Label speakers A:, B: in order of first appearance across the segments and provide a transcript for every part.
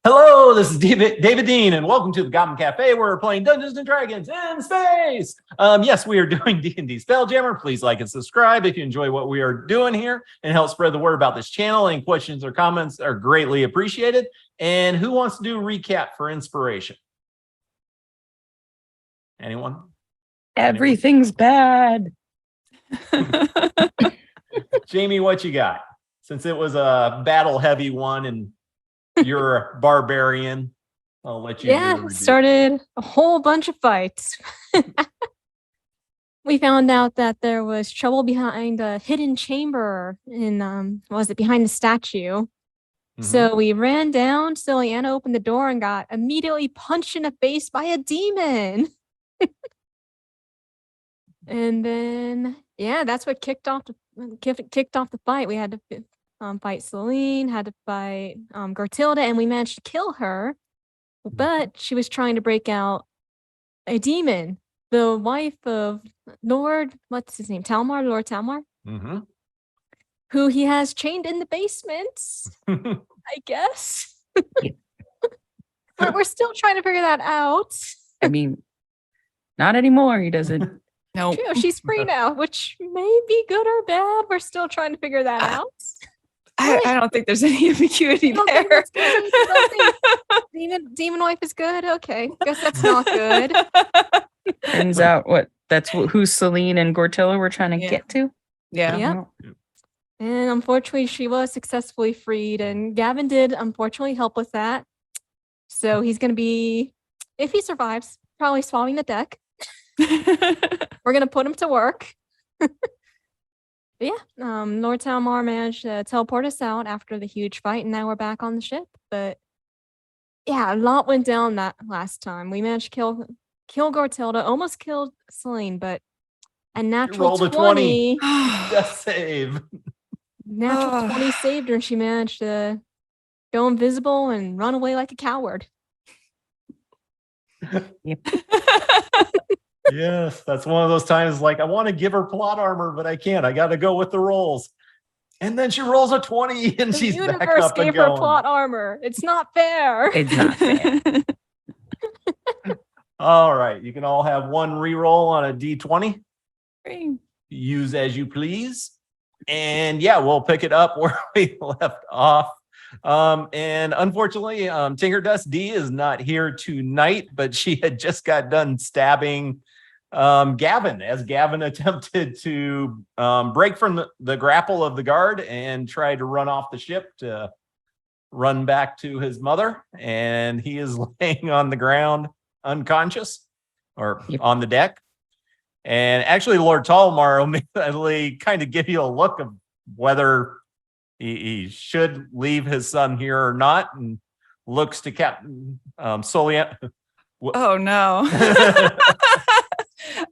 A: Hello, this is David Dean, and welcome to the Goblin Cafe, where we're playing Dungeons and Dragons in space. Yes, we are doing D&D Spelljammer. Please like and subscribe if you enjoy what we are doing here, and help spread the word about this channel. Any questions or comments are greatly appreciated. And who wants to do a recap for inspiration? Anyone?
B: Everything's bad.
A: Jamie, what you got? Since it was a battle-heavy one, and you're a barbarian, I'll let you.
C: Yeah, started a whole bunch of fights. We found out that there was trouble behind a hidden chamber in behind the statue. Mm-hmm. So we ran down. Ciliana opened the door and got immediately punched in the face by a demon. And then that's what kicked off the fight. We had to fight Celine, had to fight Gertilda, and we managed to kill her. But she was trying to break out a demon, the wife of Lord, what's his name? Lord Talmar? Mm-hmm. Who he has chained in the basement, I guess. We're still trying to figure that out.
B: I mean, not anymore. He doesn't.
C: No. True, she's free now, which may be good or bad. We're still trying to figure that out.
D: I don't think there's any ambiguity there.
C: Demon wife is good. Okay, guess that's not good.
B: Turns out who Celine and Gortilla were trying to get to.
C: Yeah. Yep. And unfortunately, she was successfully freed, and Gavin did unfortunately help with that. So he's going to be, if he survives, probably swallowing the deck. We're going to put him to work. Lord Talmar managed to teleport us out after the huge fight, and now we're back on the ship. But a lot went down that last time. We managed to kill Gortilda, almost killed Celine, but a natural 20.
A: Just save.
C: Natural 20 saved her, and she managed to go invisible and run away like a coward.
B: Yep.
A: Yes, that's one of those times like I want to give her plot armor, but I can't. I got to go with the rolls. And then she rolls a 20 and she's back up and going. The universe gave her
C: plot armor. It's not fair.
B: It's not fair.
A: All right. You can all have one reroll on a D20.
D: Great.
A: Use as you please. And we'll pick it up where we left off. And unfortunately, Tinkerdust D is not here tonight, but she had just got done stabbing Gavin as Gavin attempted to break from the grapple of the guard and tried to run off the ship to run back to his mother. And he is laying on the ground unconscious or on the deck. And actually, Lord Talmar immediately kind of give you a look of whether he should leave his son here or not, and looks to Captain Solian.
D: Oh, no.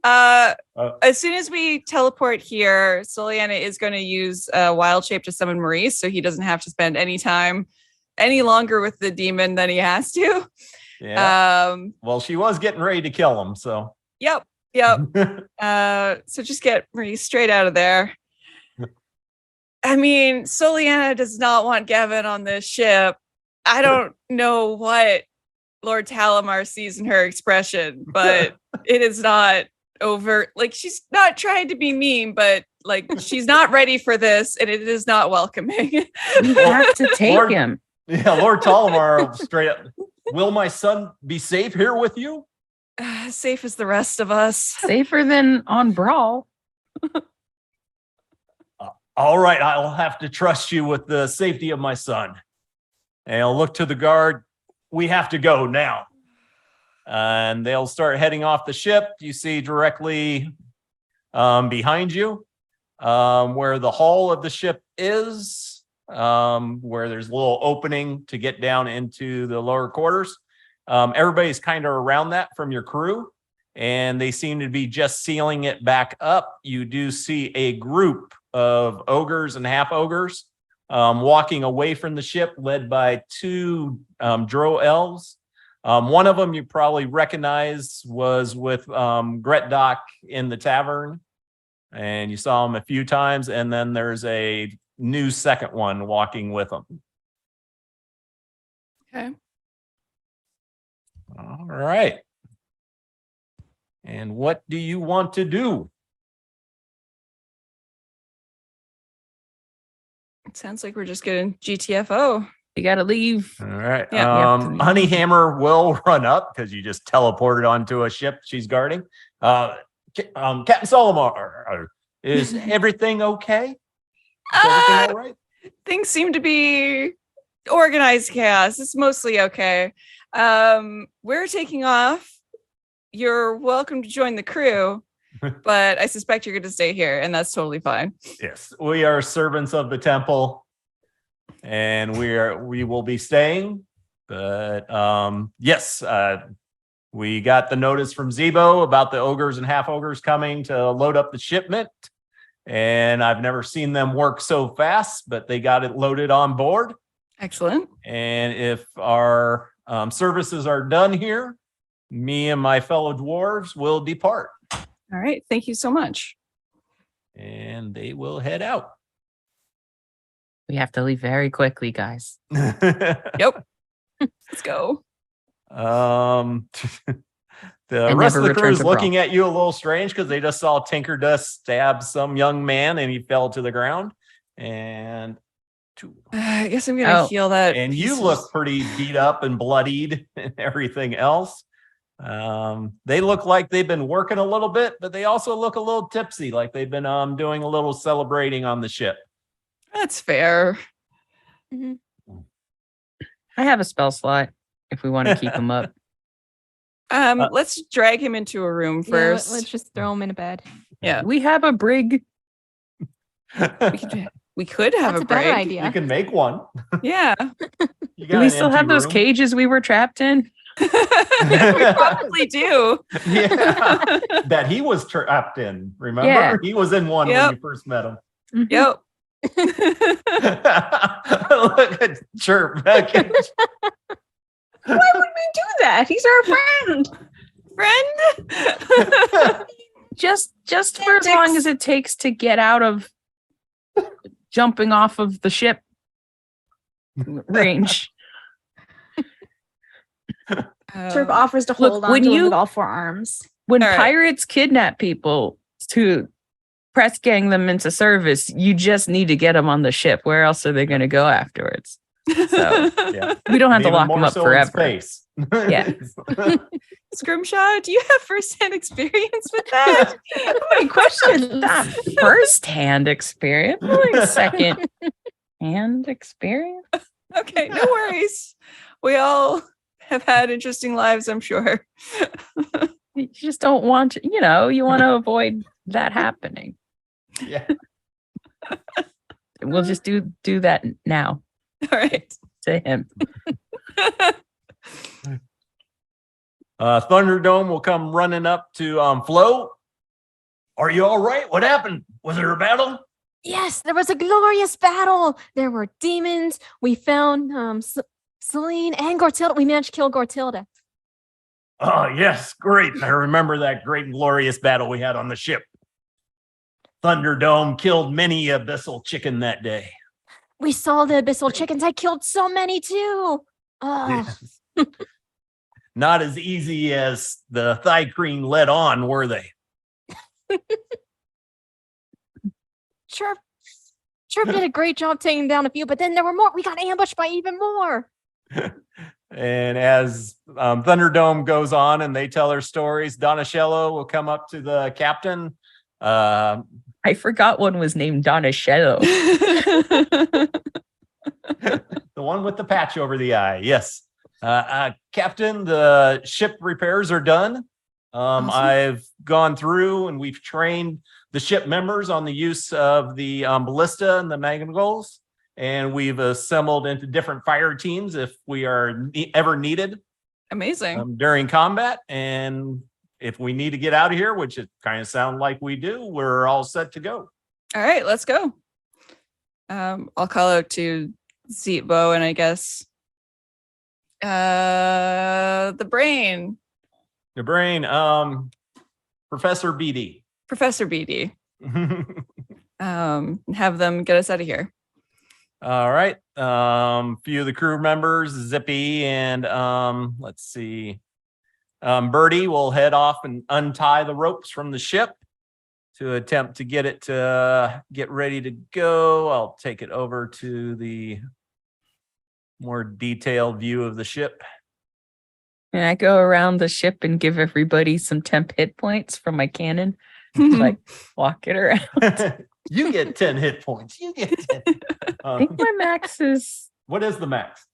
D: As soon as we teleport here, Soliana is going to use Wild Shape to summon Maurice, so he doesn't have to spend any time any longer with the demon than he has to.
A: Yeah. Well, she was getting ready to kill him, so.
D: Yep. So just get Maurice straight out of there. I mean, Soliana does not want Gavin on this ship. I don't know what Lord Talmar sees in her expression, but it is not overt. Like, she's not trying to be mean, but she's not ready for this, and it is not welcoming.
B: You have to take him.
A: Yeah, Lord Talmar straight up. Will my son be safe here with you?
D: Safe as the rest of us.
B: Safer than on Brawl.
A: All right, I'll have to trust you with the safety of my son. And I'll look to the guard. We have to go now. And they'll start heading off the ship. You see directly behind you where the hull of the ship is, where there's a little opening to get down into the lower quarters. Everybody's kind of around that from your crew, and they seem to be just sealing it back up. You do see a group of ogres and half ogres walking away from the ship, led by two Dro elves. One of them you probably recognize was with Gretdoc in the tavern, and you saw him a few times. And then there's a new second one walking with them.
D: Okay.
A: All right. And what do you want to do?
D: It sounds like we're just getting GTFO.
B: You gotta leave.
A: All right.
D: Yeah,
B: we have to leave.
A: Honeyhammer will run up because you just teleported onto a ship she's guarding. Captain Solomar, is everything okay? Is everything all right?
D: Things seem to be organized chaos. It's mostly okay. We're taking off. You're welcome to join the crew, but I suspect you're going to stay here, and that's totally fine.
A: Yes, we are servants of the temple, and we will be staying. But yes, we got the notice from Zebo about the ogres and half ogres coming to load up the shipment, and I've never seen them work so fast, but they got it loaded on board.
D: Excellent.
A: And if our services are done here, me and my fellow dwarves will depart,
D: All right. Thank you so much.
A: and they will head out.
B: We have to leave very quickly, guys.
D: Yep. Let's go.
A: The
B: And
A: rest
B: never
A: of the crew
B: return
A: is
B: to
A: looking at you a little strange because they just saw Tinker Dust stab some young man and he fell to the ground. And
D: I guess I'm going to heal that.
A: and
D: piece
A: you
D: of-
A: look pretty beat up and bloodied and everything else. They look like they've been working a little bit, but they also look a little tipsy, like they've been doing a little celebrating on the ship.
D: That's fair.
B: I have a spell slot if we want to keep him up.
D: Let's drag him into a room
C: Yeah,
D: first.
C: let's just throw him in a bed.
D: Yeah.
B: We have a brig.
D: We could have
C: That's
D: a
C: a better
D: break.
C: idea.
A: You can make one.
D: Yeah.
A: You
B: Do
A: got
B: we
A: an
B: still
A: empty
B: have those
A: room.
B: cages we were trapped in?
D: We probably do.
A: Yeah, that he was trapped in. Remember,
B: Yeah.
A: he was in one
D: Yep.
A: when you first met him.
D: Yep.
A: Look at Chirp.
E: Why would we do that? He's our friend.
D: Friend.
B: Just for as long as it takes to get out of jumping off of the ship range.
E: Turp offers to
B: Look,
E: hold on
B: when
E: to him
B: you-
E: with all four arms.
B: When
D: All right.
B: pirates kidnap people to press gang them into service, you just need to get them on the ship. Where else are they going to go afterwards? So
A: Yeah.
B: we don't have to
A: Even
B: lock
A: more
B: them up
A: so in
B: forever.
A: space.
B: Yeah.
D: Scrimshaw, do you have first-hand experience with that?
B: My question is not first-hand experience, really second-hand experience.
D: Okay, no worries. We all have had interesting lives, I'm sure.
B: You just don't want to, you want to avoid that happening.
A: Yeah.
B: We'll just do that now
D: All right.
B: to him.
A: Thunderdome will come running up to Flo. Are you all right? What happened? Was there a battle?
C: Yes, there was a glorious battle. There were demons. We found Celine and Gortilda. We managed to kill Gortilda.
A: Oh, yes, great. I remember that great and glorious battle we had on the ship. Thunderdome killed many abyssal chicken that day.
C: We saw the abyssal chickens. I killed so many too. Oh,
A: Yes. Not as easy as the thri-kreen led on, were they?
C: Chirp did a great job taking down a few, but then there were more. We got ambushed by even more.
A: And as Thunderdome goes on and they tell their stories, Donatello will come up to the captain.
B: I forgot one was named Donatello.
A: The one with the patch over the eye. Yes. Captain, the ship repairs are done.
C: Awesome.
A: I've gone through and we've trained the ship members on the use of the ballista and the magnagols. And we've assembled into different fire teams if we are ever needed
D: Amazing.
A: during combat. And if we need to get out of here, which it kind of sounds like we do, we're all set to go.
D: All right, let's go. I'll call out to Zeetbo and I guess the brain,
A: The brain, Professor BD.
D: Professor BD. Have them get us out of here.
A: All right. Few of the crew members, Zippy and let's see, Birdie will head off and untie the ropes from the ship to attempt to get it to get ready to go. I'll take it over to the more detailed view of the ship.
B: And I go around the ship and give everybody some temp hit points from my cannon. Like walk it around.
A: You get 10 hit points. You get 10.
B: I think my max is
A: What is the max?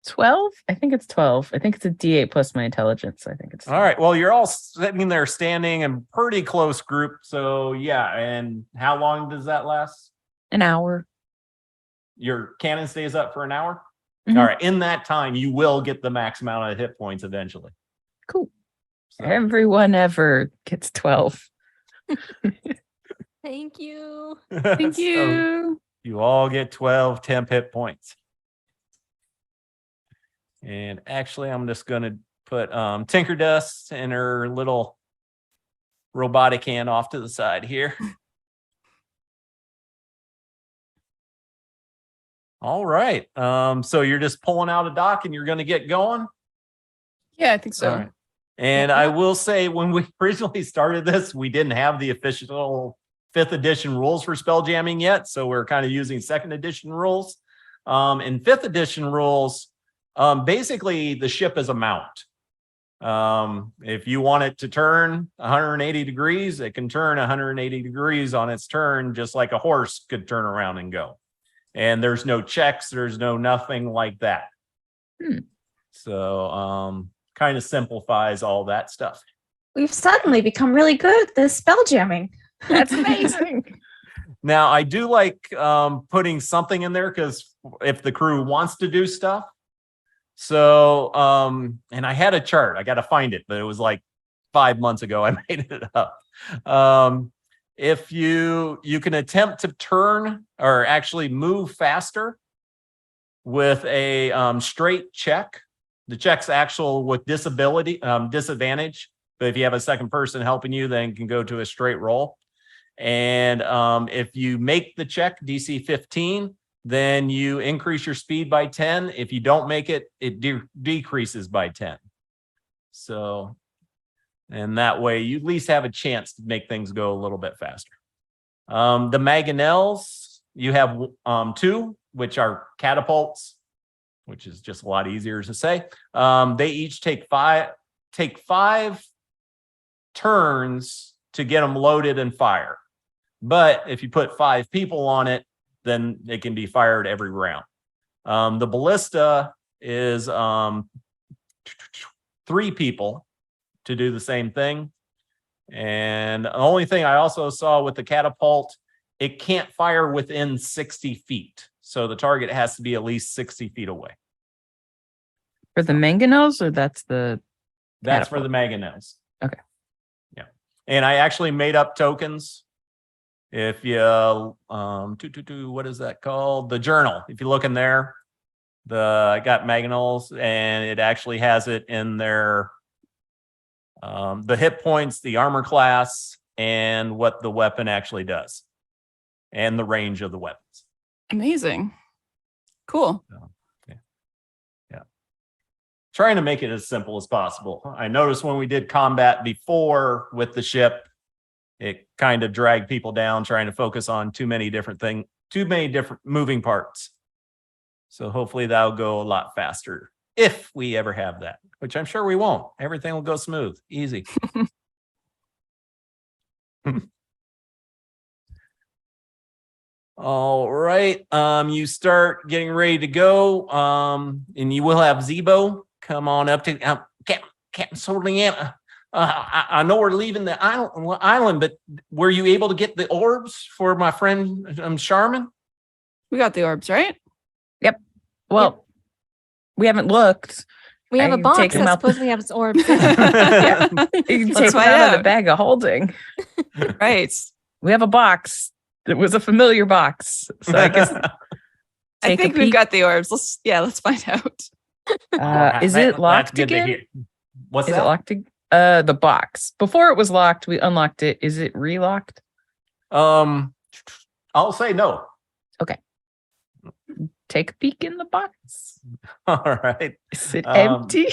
B: 12. I think it's 12. I think it's a D8 plus my intelligence. I think it's
A: All right. Well, you're all sitting there standing in pretty close group. So yeah. And how long does that last?
B: an hour.
A: Your cannon stays up for an hour?
B: Mhm.
A: All right. In that time, you will get the max amount of hit points eventually.
B: Cool.
A: So,
B: Everyone ever gets 12.
C: Thank you.
B: Thank
A: so
B: you.
A: you all get 12 temp hit points. And actually, I'm just going to put Tinker Dust and her little robotic hand off to the side here. All right. So you're just pulling out a dock and you're going to get going?
D: Yeah, I think so.
A: All right. And I will say, when we originally started this, we didn't have the official 5th edition rules for spell jamming yet. So we're kind of using 2nd edition rules. In 5th edition rules, basically the ship is a mount. If you want it to turn 180 degrees, it can turn 180 degrees on its turn, just like a horse could turn around and go. And there's no checks, there's no nothing like that. So kind of simplifies all that stuff.
E: We've suddenly become really good at this spell jamming.
B: That's amazing.
A: Now I do like putting something in there, because if the crew wants to do stuff. So and I had a chart, I got to find it, but it was like 5 months ago I made it up. If you can attempt to turn or actually move faster with a straight check. The check's actual with disadvantage, but if you have a second person helping you, then you can go to a straight roll. And if you make the check DC 15, then you increase your speed by 10. If you don't make it, it decreases by 10. So, and that way you at least have a chance to make things go a little bit faster. The mangonels, you have 2, which are catapults, which is just a lot easier to say. They each take five turns to get them loaded and fire. But if you put 5 people on it, then it can be fired every round. The ballista is 3 people to do the same thing. And the only thing I also saw with the catapult, it can't fire within 60 feet. So the target has to be at least 60 feet away.
B: For the mangonels, or that's the
A: That's for the mangonels.
B: Okay.
A: Yeah. And I actually made up tokens. If you what is that called? The journal. If you look in there, I got mangonels, and it actually has it in there. The hit points, the armor class, and what the weapon actually does, and the range of the weapons.
D: Amazing. Cool.
A: So, yeah. Trying to make it as simple as possible. I noticed when we did combat before with the ship, it kind of dragged people down trying to focus on too many different moving parts. So hopefully that'll go a lot faster if we ever have that, which I'm sure we won't. Everything will go smooth, easy. All right. You start getting ready to go. And you will have Zebo come on up to Captain Soliana. I know we're leaving the island, but were you able to get the orbs for my friend Charmin?
D: We got the orbs, right?
B: Well, we haven't looked.
C: We have
B: I
C: a box
B: take 'em
C: that
B: out.
C: supposedly has orbs.
B: Yeah. You can
D: Let's
B: take them
D: find
B: out of the
D: out.
B: bag of holding.
D: Right.
B: We have a box that was a familiar box. So I guess
D: I
B: take a
D: think we've
B: peek.
D: got the orbs. Let's find out.
B: Is it locked again?
A: What's
B: Is
A: that?
B: it locked? The box. Before it was locked, we unlocked it. Is it relocked?
A: I'll say no.
B: take a peek in the box.
A: All right.
B: Is it
A: Um,
B: empty?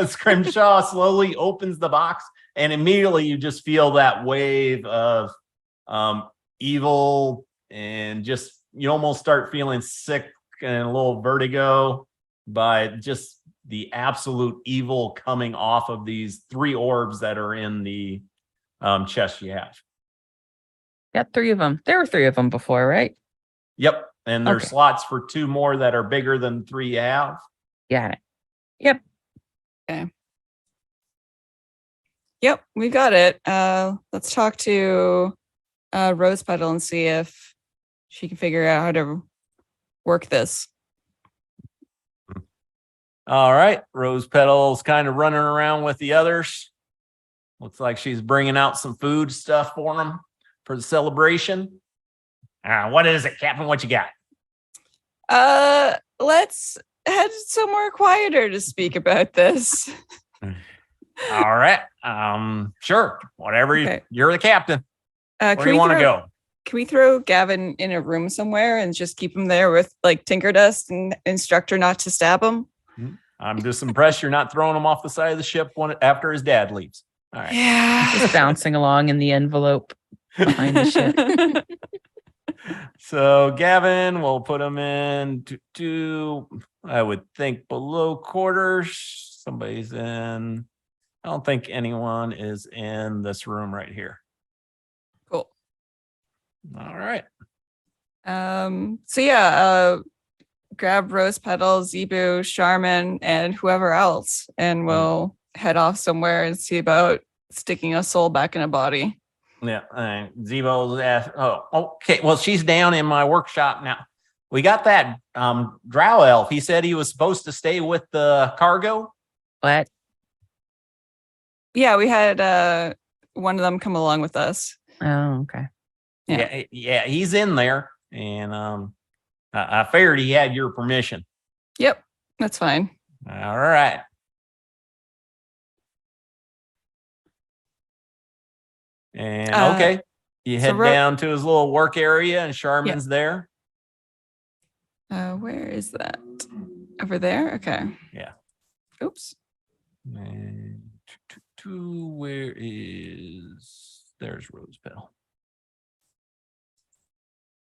A: Scrimshaw slowly opens the box, and immediately you just feel that wave of evil, and just you almost start feeling sick and a little vertigo by just the absolute evil coming off of these 3 orbs that are in the chest you have.
B: Got 3 of them. There were 3 of them before, right?
A: Yep. And there's
B: Okay.
A: slots for 2 more that are bigger than 3 you have.
B: Got it. Yep.
D: Yep, we got it. Let's talk to Rose Petal and see if she can figure out how to work this.
A: All right. Rose Petal's kind of running around with the others. Looks like she's bringing out some food stuff for them for the celebration. What is it, Captain? What you got?
D: Let's head somewhere quieter to speak about this.
A: All right. Sure. Whatever.
D: Okay.
A: You're the captain. Where
D: Can
A: do you
D: we
A: want to
D: throw-
A: go?
D: Can we throw Gavin in a room somewhere and just keep him there with like Tinker Dust and instruct her not to stab him?
A: I'm just impressed you're not throwing him off the side of the ship after his dad leaves. All right.
D: Yeah.
B: Just bouncing along in the envelope behind the ship.
A: So Gavin, we'll put him in to I would think below quarters. Somebody's in. I don't think anyone is in this room right here.
D: Cool.
A: All right.
D: So yeah, grab Rose Petal, Zebu, Charmin, and whoever else, and we'll head off somewhere and see about sticking a soul back in a body.
A: Yeah. Zevo's asked. Oh, okay. Well, she's down in my workshop now. We got that drow elf. He said he was supposed to stay with the cargo.
B: What?
D: Yeah, we had one of them come along with us.
B: Oh, okay.
D: Yeah.
A: Yeah, he's in there, and I figured he had your permission.
D: Yep, that's fine.
A: All right. And okay, you
D: so
A: head down to his little work area, and Charmin's there.
D: Where is that? Over there? Okay.
A: Yeah.
D: Oops.
A: And where is there's Rose Petal.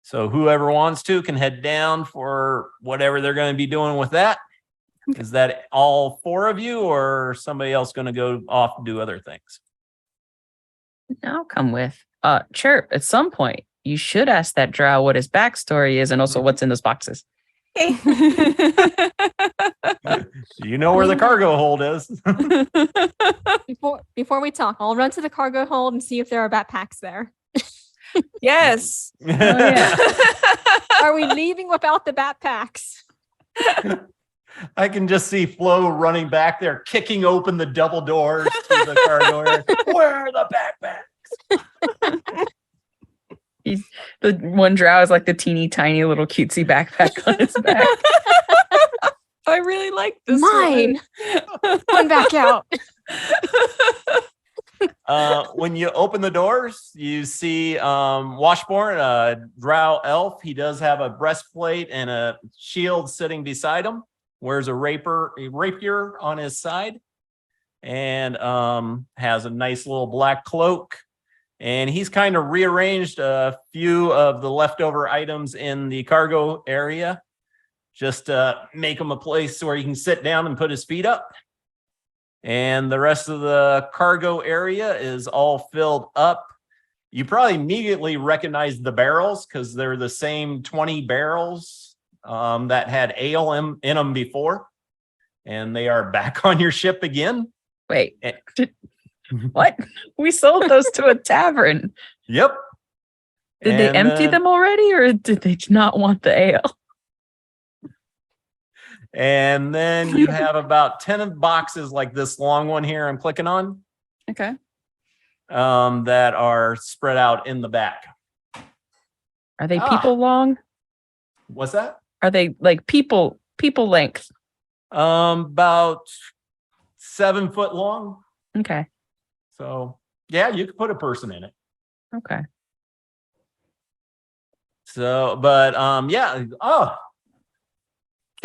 A: So whoever wants to can head down for whatever they're going to be doing with that.
D: Okay.
A: Is that all 4 of you, or somebody else going to go off and do other things?
B: I'll come with. Chirp, at some point, you should ask that drow what his backstory is and also what's in those boxes.
A: You know where the cargo hold is.
C: Before we talk, I'll run to the cargo hold and see if there are backpacks there.
D: Yes.
B: Oh, yeah.
C: Are we leaving without the backpacks?
A: I can just see Flo running back there, kicking open the double doors to the cargo area. Where are the backpacks?
B: The one drow is like the teeny tiny little cutesy backpack on his back.
D: I really like this.
C: Mine. Run back out.
A: When you open the doors, you see Washborn, a drow elf. He does have a breastplate and a shield sitting beside him. Wears a rapier on his side, and has a nice little black cloak. And he's kind of rearranged a few of the leftover items in the cargo area, just to make him a place where he can sit down and put his feet up. And the rest of the cargo area is all filled up. You probably immediately recognize the barrels because they're the same 20 barrels that had ale in them before. And they are back on your ship again.
B: Wait, what? We sold those to a tavern.
A: Yep.
B: Did they empty them already, or did they not want the ale?
A: And then you have about 10 boxes like this long one here I'm clicking on.
D: Okay.
A: That are spread out in the back.
B: Are they people long?
A: What's that?
B: Are they like people length?
A: About 7 foot long.
B: Okay.
A: So yeah, you could put a person in it.
B: Okay.
A: So, but yeah. Oh,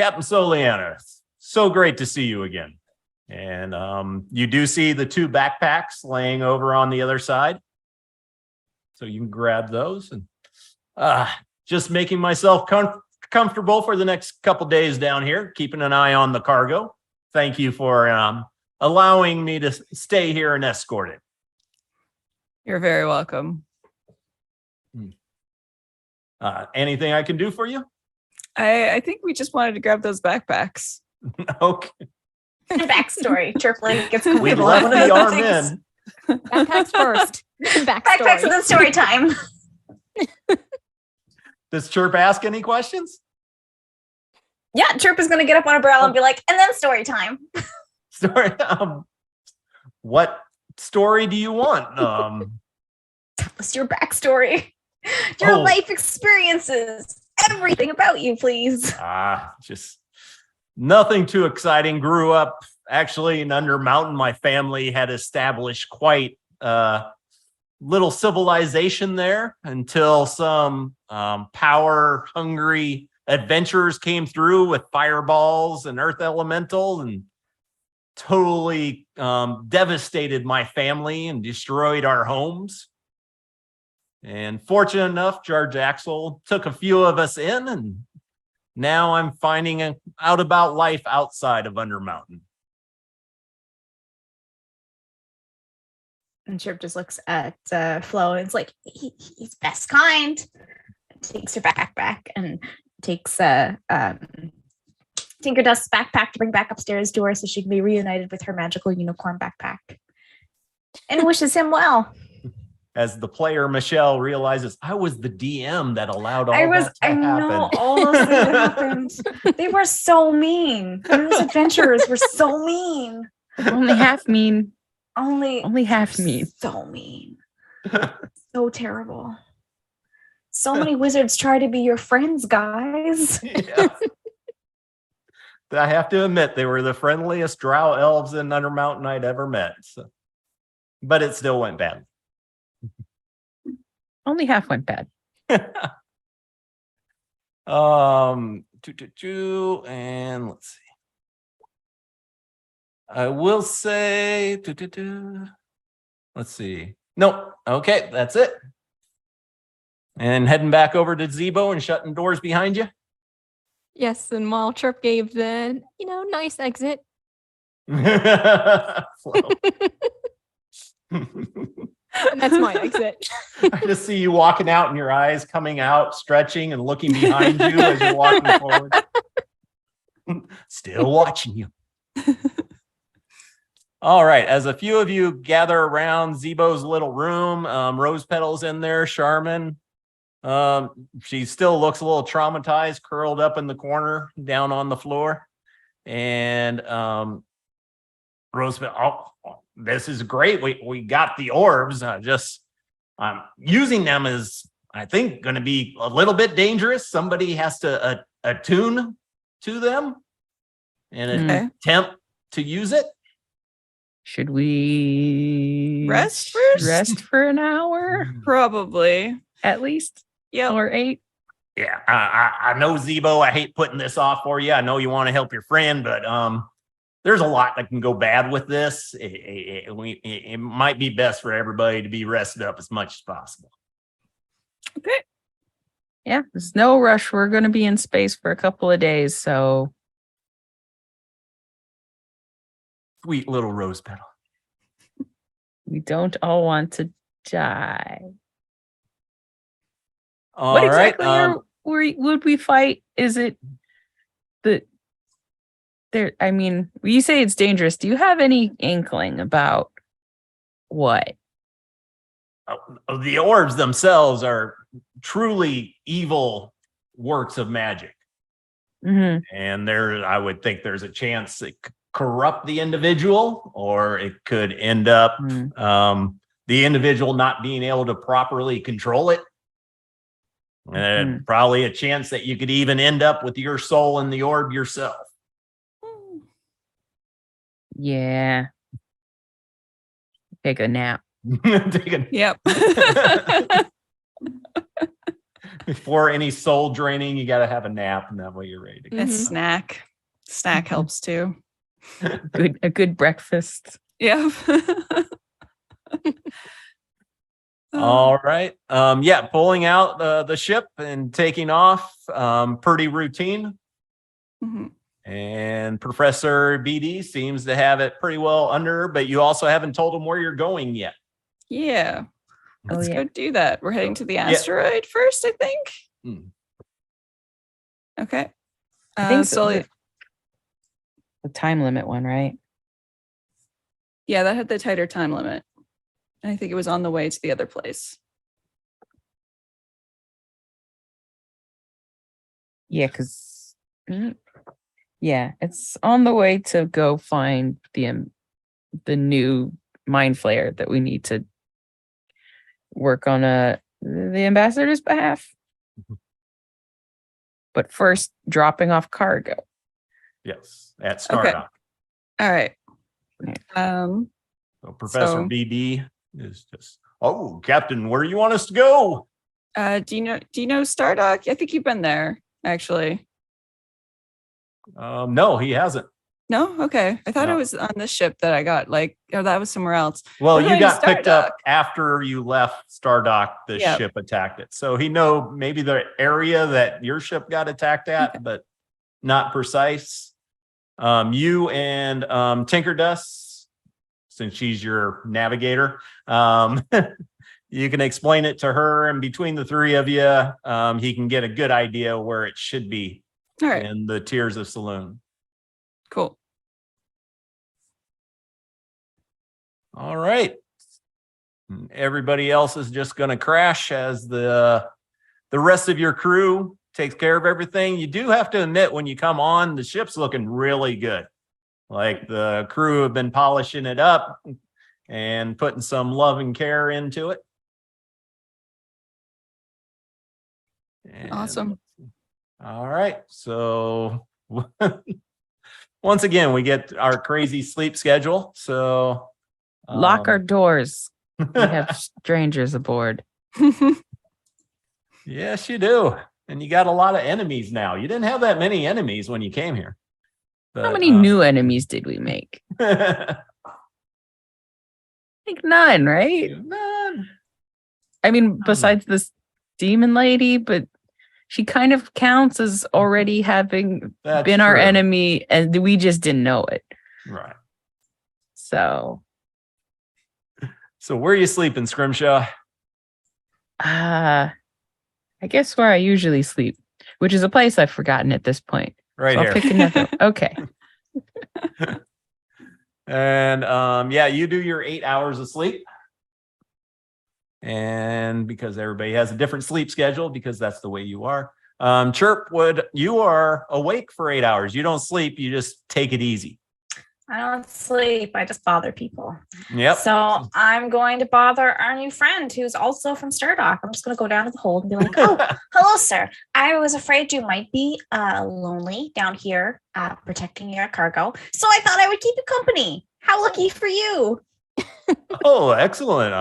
A: Captain Soliana, so great to see you again. And you do see the 2 backpacks laying over on the other side. So you can grab those, and just making myself comfortable for the next couple days down here, keeping an eye on the cargo. Thank you for allowing me to stay here and escort it.
D: You're very welcome.
A: Anything I can do for you?
D: I think we just wanted to grab those backpacks.
A: Okay.
E: Backstory. Chirpling gets
A: We
E: comfortable.
A: left
E: One of
A: the
E: those
A: arm
E: things.
A: in.
C: Backpacks first.
E: Backpacks
C: Backstory.
E: and then story time.
A: Does Chirp ask any questions?
E: Yeah, Chirp is going to get up on a barrel and be like, and then story time.
A: Story. What story do you want?
E: What's your backstory? Your
A: Oh.
E: life experiences. Everything about you, please.
A: Just nothing too exciting. Grew up actually in Undermountain. My family had established quite little civilization there until some power hungry adventurers came through with fireballs and earth elemental and totally devastated my family and destroyed our homes. And fortunate enough, George Axel took a few of us in, and now I'm finding out about life outside of Undermountain.
E: And Chirp just looks at Flo and it's like, he's best kind. Takes her backpack and takes Tinkerdust's backpack to bring back upstairs to her so she can be reunited with her magical unicorn backpack. And wishes him well.
A: As the player Michelle realizes, I was the DM that allowed all
E: I
A: that to
E: know
A: happen.
E: all those things that happened. They were so mean. Those adventurers were so mean.
B: Only half mean.
E: Only
B: half mean.
E: So mean. So terrible. So many wizards try to be your friends, guys.
A: Yeah. I have to admit, they were the friendliest drow elves in Undermountain I'd ever met. So. But it still went bad.
B: Only half went bad.
A: And let's see. I will say, let's see. Nope. Okay, that's it. And heading back over to Zebo and shutting doors behind you.
C: Yes, and while Chirp gave the, nice exit. And that's my exit.
A: I just see you walking out and your eyes coming out, stretching and looking behind you as you're walking forward. Still watching you. All right. As a few of you gather around Zebo's little room, Rose Petal's in there, Charmin. She still looks a little traumatized, curled up in the corner down on the floor. And Rose Petal, this is great. We got the orbs. I'm using them as I think going to be a little bit dangerous. Somebody has to attune to them and attempt to use it.
B: Should we
D: Rest first?
B: Rest for an hour
D: Probably.
B: at least,
D: Yep.
B: or 8.
A: Yeah, I know, Zebo. I hate putting this off for you. I know you want to help your friend, but there's a lot that can go bad with this. It might be best for everybody to be rested up as much as possible.
D: Okay.
B: Yeah, there's no rush. We're going to be in space for a couple of days, so
A: Sweet little Rose Petal.
B: we don't all want to die.
A: All
B: What
A: right.
B: exactly would we fight? Is it the there? I mean, you say it's dangerous. Do you have any inkling about what?
A: The orbs themselves are truly evil works of magic.
B: Mm-hmm.
A: And I would think there's a chance it could corrupt the individual, or it could end up the individual not being able to properly control it. And probably a chance that you could even end up with your soul in the orb yourself.
B: Yeah. Take a nap.
A: Take a-
D: Yep.
A: Before any soul draining, you got to have a nap, and that way you're ready to go.
D: A
C: Mhm.
D: snack. Snack helps too.
B: A good breakfast.
D: Yeah.
A: All right. Yeah, pulling out the ship and taking off. Pretty routine.
D: Mhm.
A: And Professor BD seems to have it pretty well under, but you also haven't told him where you're going yet.
D: Yeah.
B: Oh,
D: Let's
B: yeah.
D: go do that. We're heading to the
A: Yeah.
D: asteroid first, I think.
A: Hmm.
D: Okay.
B: I think so.
D: So
B: The time limit one, right?
D: yeah, that had the tighter time limit. I think it was on the way to the other place.
B: Yeah, because yeah, it's on the way to go find the new mind flayer that we need to work on the ambassador's behalf. But first, dropping off cargo.
A: Yes, at
D: Okay.
A: Stardock.
D: All right.
B: Yeah.
A: So Professor
D: So-
A: BD is just, oh, Captain, where do you want us to go?
D: Do you know Stardock? I think you've been there, actually.
A: No, he hasn't.
D: No? Okay. I thought
A: No.
D: it was on this ship that I got, or that was somewhere else.
A: Well,
D: We're
A: you
D: going to
A: got picked up
D: Stardock.
A: after you left Stardock. The
D: Yep.
A: ship attacked it. So he know maybe the area that your ship got attacked at,
D: Okay.
A: but not precise. You and Tinker Dust, since she's your navigator, you can explain it to her, and between the three of you, he can get a good idea where it should be
D: All right.
A: in the tiers of saloon.
D: Cool.
A: All right. Everybody else is just going to crash as the rest of your crew takes care of everything. You do have to admit, when you come on, the ship's looking really good. Like, the crew have been polishing it up and putting some love and care into it. And-
D: Awesome.
A: All right. So once again, we get our crazy sleep schedule. So
B: Lock our doors. We have strangers aboard.
A: yes, you do. And you got a lot of enemies now. You didn't have that many enemies when you came here.
B: How
A: But,
B: many new enemies did we make? Like none, right?
A: None.
B: I mean, besides this demon lady, but she kind of counts as already having
A: That's
B: been our
A: true.
B: enemy, and we just didn't know it.
A: Right.
B: So,
A: So where are you sleeping, Scrimshaw?
B: I guess where I usually sleep, which is a place I've forgotten at this point.
A: Right
B: So I'll
A: here.
B: pick another. Okay.
A: And yeah, you do your 8 hours of sleep. And because everybody has a different sleep schedule, because that's the way you are. Chirpwood, you are awake for 8 hours. You don't sleep, you just take it easy.
E: I don't sleep. I just bother people.
A: Yep.
E: So I'm going to bother our new friend who's also from Stardock. I'm just going to go down to the hold and be like, oh, hello, sir. I was afraid you might be lonely down here protecting your cargo. So I thought I would keep you company. How lucky for you.
A: Oh, excellent.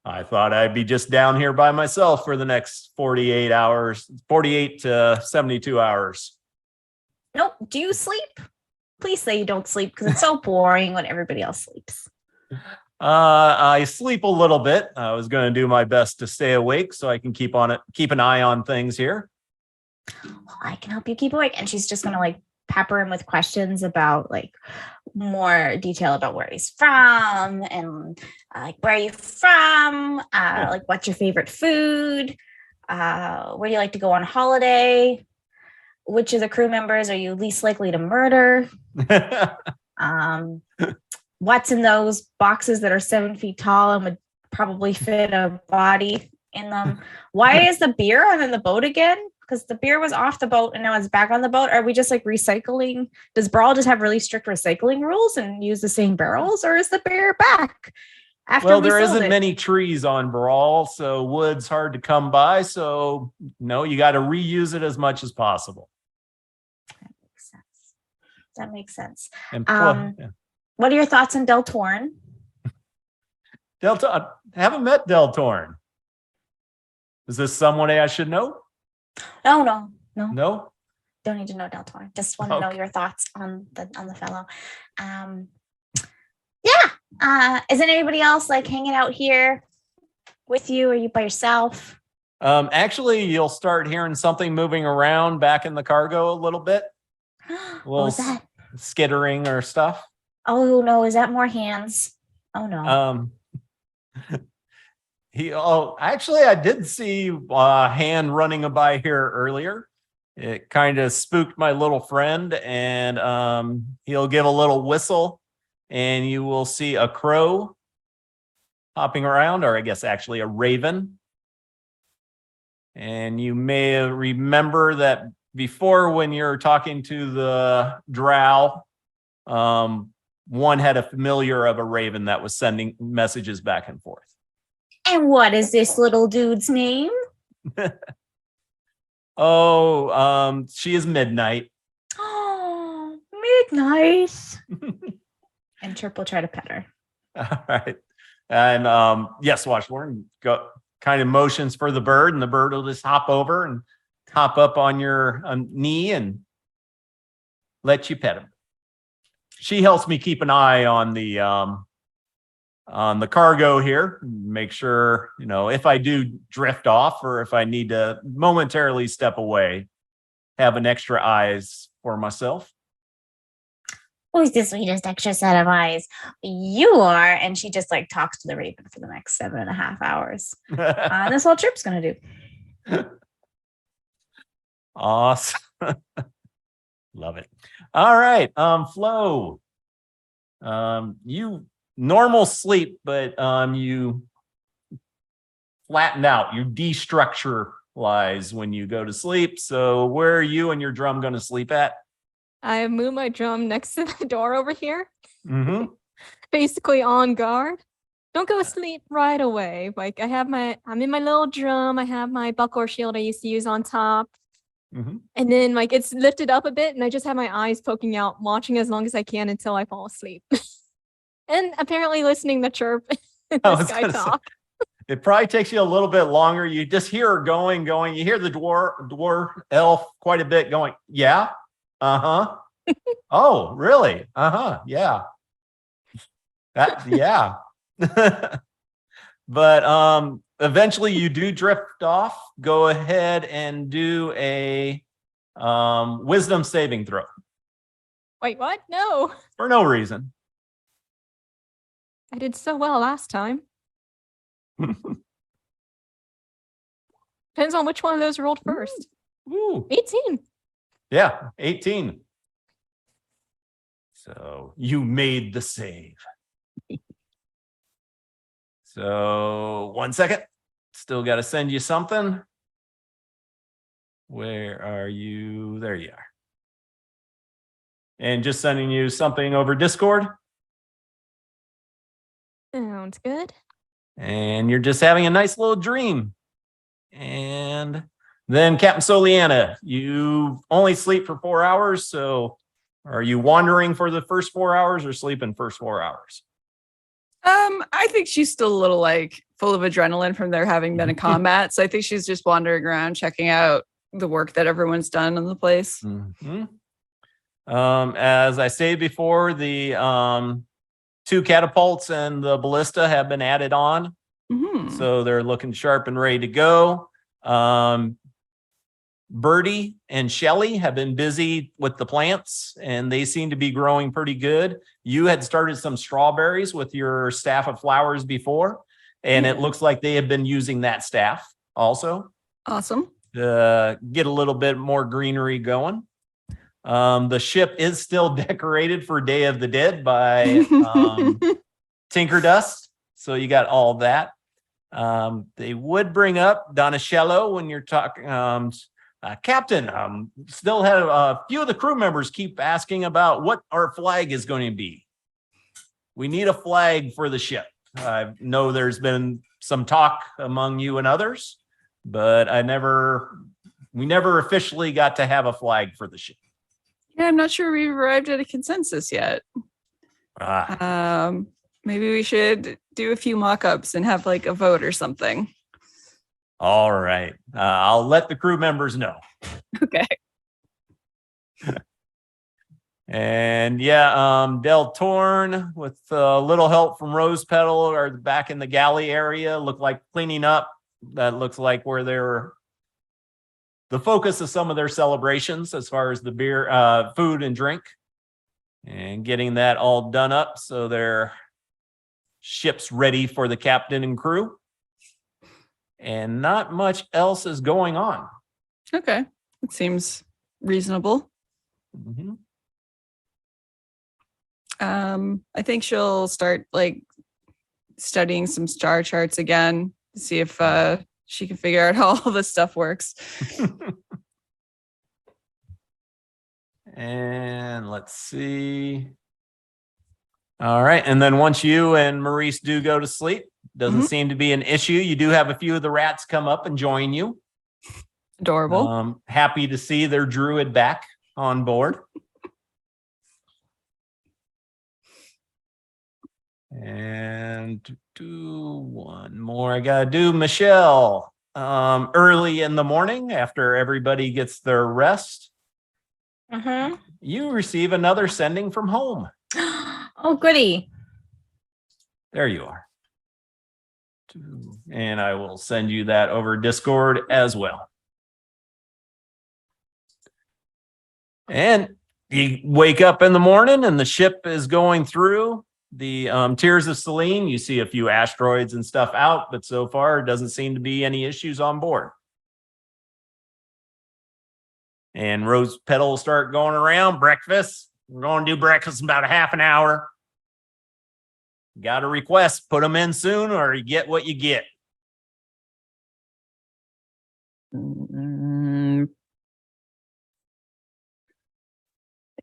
A: I thought I'd be just down here by myself for the next 48 hours, 48 to 72 hours.
E: Nope. Do you sleep? Please say you don't sleep because it's so boring when everybody else sleeps.
A: I sleep a little bit. I was going to do my best to stay awake so I can keep an eye on things here.
E: Well, I can help you keep awake. And she's just going to like pepper him with questions about like more detail about where he's from and like where are you from? Like what's your favorite food? Where do you like to go on holiday? Which of the crew members are you least likely to murder? What's in those boxes that are 7 feet tall and would probably fit a body in them? Why is the beer on the boat again? Because the beer was off the boat and now it's back on the boat. Are we just like recycling? Does Brawl just have really strict recycling rules and use the same barrels, or is the beer back? After
A: Well,
E: we
A: there
E: sold
A: isn't
E: it?
A: many trees on Brawl, so wood's hard to come by. So no, you got to reuse it as much as possible.
E: That makes sense.
A: And yeah.
E: What are your thoughts on Del Torn?
A: Delta, I haven't met Del Torn. Is this someone I should know?
E: No.
A: No?
E: Don't need to know Del Toro. Just want to know
A: Okay.
E: your thoughts on the fellow. Yeah. Isn't anybody else like hanging out here with you? Or are you by yourself?
A: Actually, you'll start hearing something moving around back in the cargo a little bit.
E: What
A: Little
E: was that?
A: skittering or stuff.
E: Oh no, is that more hands? Oh no.
A: Actually, I did see a hand running by here earlier. It kind of spooked my little friend, and he'll give a little whistle, and you will see a crow hopping around, or I guess actually a raven. And you may remember that before, when you're talking to the drow, one had a familiar of a raven that was sending messages back and forth.
E: And what is this little dude's name?
A: She is Midnight.
E: Oh, Midnight. And Chirp will try to pet her.
A: All right. And yes, Washburn kind of motions for the bird, and the bird will just hop over and hop up on your knee and let you pet him. She helps me keep an eye on the cargo here, make sure, if I do drift off or if I need to momentarily step away, have an extra eyes for myself.
E: Who's the sweetest extra set of eyes? You are. And she just like talks to the raven for the next 7.5 hours. And that's all Chirp's gonna do.
A: Awesome. Love it. All right. Flo. You normal sleep, but you flattened out. You destructuralize when you go to sleep. So where are you and your drum going to sleep at?
C: I have moved my drum next to the door over here,
A: Mm-hmm.
C: basically on guard. Don't go to sleep right away. Like I'm in my little drum. I have my buckler shield I used to use on top.
A: Mm-hmm.
C: And then like it's lifted up a bit and I just have my eyes poking out, watching as long as I can until I fall asleep. And apparently listening to Chirp and
A: I
C: this
A: was
C: guy
A: gonna say,
C: talk.
A: it probably takes you a little bit longer. You just hear her going. You hear the dwarf elf quite a bit going, yeah, uh-huh. Oh, really? Uh-huh, yeah. Yeah. But eventually you do drift off. Go ahead and do a wisdom saving throw
C: Wait, what? No.
A: for no reason.
C: I did so well last time. Depends on which one of those rolled first.
A: Ooh.
C: 18.
A: Yeah, 18. So you made the save. So 1 second. Still got to send you something. Where are you? There you are. And just sending you something over Discord.
C: Sounds good.
A: And you're just having a nice little dream. And then Captain Soliana, you only sleep for 4 hours. So are you wandering for the first 4 hours or sleeping first 4 hours?
D: I think she's still a little like full of adrenaline from there having been in combat. So I think she's just wandering around, checking out the work that everyone's done in the place.
A: Mm-hmm. As I stated before, the 2 catapults and the ballista have been added on.
D: Mm-hmm.
A: So they're looking sharp and ready to go. Birdie and Shelly have been busy with the plants and they seem to be growing pretty good. You had started some strawberries with your staff of flowers before, and it looks like they have been using that staff also
D: Awesome.
A: to get a little bit more greenery going. The ship is still decorated for Day of the Dead by Tinker Dust. So you got all that. They would bring up Donatello when you're talking. Captain, still had a few of the crew members keep asking about what our flag is going to be. We need a flag for the ship. I know there's been some talk among you and others, but we never officially got to have a flag for the ship.
D: Yeah, I'm not sure we've arrived at a consensus yet. Maybe we should do a few mock-ups and have like a vote or something.
A: All right. I'll let the crew members know.
D: Okay.
A: And yeah, Del Torn, with a little help from Rose Petal, are back in the galley area. Look like cleaning up. That looks like where they're the focus of some of their celebrations as far as the beer, food and drink, and getting that all done up so their ship's ready for the captain and crew. And not much else is going on.
D: Okay. It seems reasonable.
A: Mhm.
D: I think she'll start like studying some star charts again to see if she can figure out how all this stuff works.
A: And let's see. All right. And then once you and Maurice do go to sleep, doesn't
D: Mhm.
A: seem to be an issue. You do have a few of the rats come up and join you.
D: Adorable.
A: Happy to see their druid back on board. And do one more. I gotta do Michelle. Early in the morning after everybody gets their rest,
E: Mm-hmm.
A: you receive another sending from home.
E: Oh, goody.
A: There you are. And I will send you that over Discord as well. And you wake up in the morning and the ship is going through the Tears of Selene. You see a few asteroids and stuff out, but so far it doesn't seem to be any issues on board. And Rose Petal will start going around. Breakfast. We're going to do breakfast in about a half an hour. Got a request, put them in soon or you get what you get.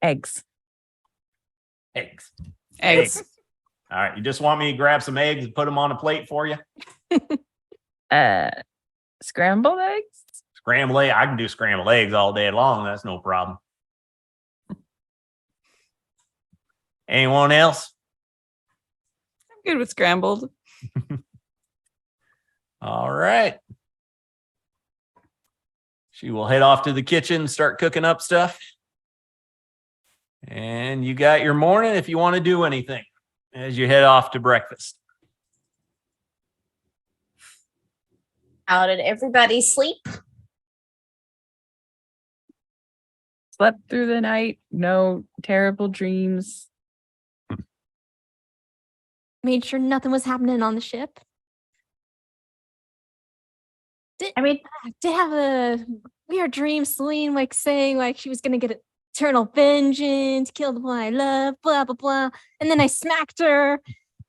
B: Eggs.
A: Eggs.
D: Eggs.
A: All right. You just want me to grab some eggs and put them on a plate for you?
B: Scrambled eggs?
A: Scrambled egg. I can do scrambled eggs all day long. That's no problem. Anyone else?
D: I'm good with scrambled.
A: All right. She will head off to the kitchen, start cooking up stuff. And you got your morning if you want to do anything as you head off to breakfast.
E: How did everybody sleep?
B: Slept through the night. No terrible dreams.
C: Made sure nothing was happening on the ship.
E: I mean,
C: Did have a weird dream, Celine, like saying like she was gonna get eternal vengeance, kill the one I love, blah blah blah. And then I smacked her,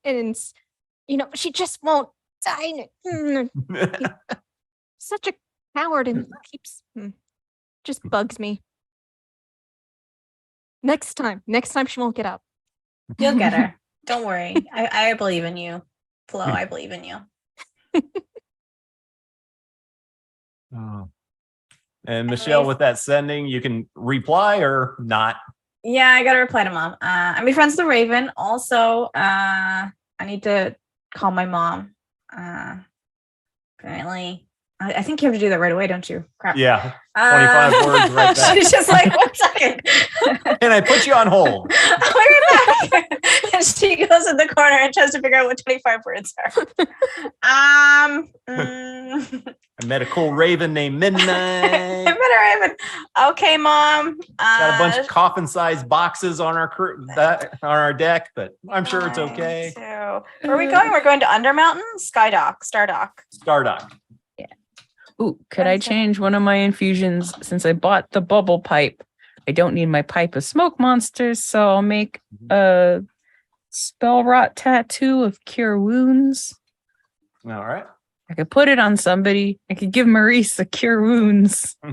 C: and she just won't die. Such a coward, and keeps just bugs me. Next time she won't get up.
E: you'll get her. Don't worry. I believe in you. Flo, I believe in you.
A: Oh. And Michelle, with that sending, you can reply or not.
E: Yeah, I gotta reply to mom. I'm be friends with the Raven. Also, I need to call my mom. Apparently, I think you have to do that right away, don't you? Crap.
A: Yeah. 25 words right back.
E: She's just like, 1 second.
A: Can I put you on hold?
E: I'll be right back. And she goes in the corner and tries to figure out what 25 words are.
A: I met a cool raven named Midnight.
E: I met a Raven. Okay, mom.
A: Got a bunch of coffin-sized boxes on our our deck, but I'm sure it's okay.
E: Where are we going? We're going to Undermountain, Skydock, Stardock.
A: Stardock.
B: Ooh, could I change one of my infusions since I bought the bubble pipe? I don't need my pipe of smoke monsters, so I'll make a spell rot tattoo of cure wounds.
A: All right.
B: I could put it on somebody. I could give Maurice a cure wounds.
D: He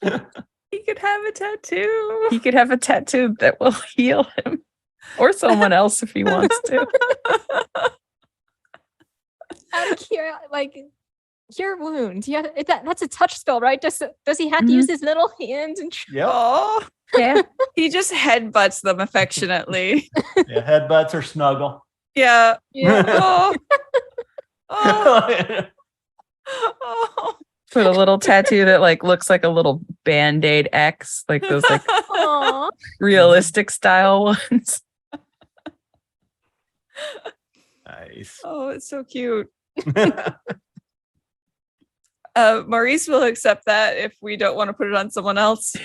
D: could have a tattoo.
B: He could have a tattoo that will heal him, or someone else if he wants to.
C: Out of cure wound. Yeah, that's a touch spell, right? Does he have to use his little hand and
A: Yep.
D: Oh,
B: Yeah.
D: he just headbutts them affectionately.
A: Yeah, headbutts or snuggle.
D: Yeah.
C: yeah.
D: Oh. Oh. Oh.
B: Put a little tattoo that like looks like a little Band-Aid X, like those like
C: Aw.
B: realistic style ones.
A: Nice.
D: Oh, it's so cute. Maurice will accept that if we don't want to put it on someone else.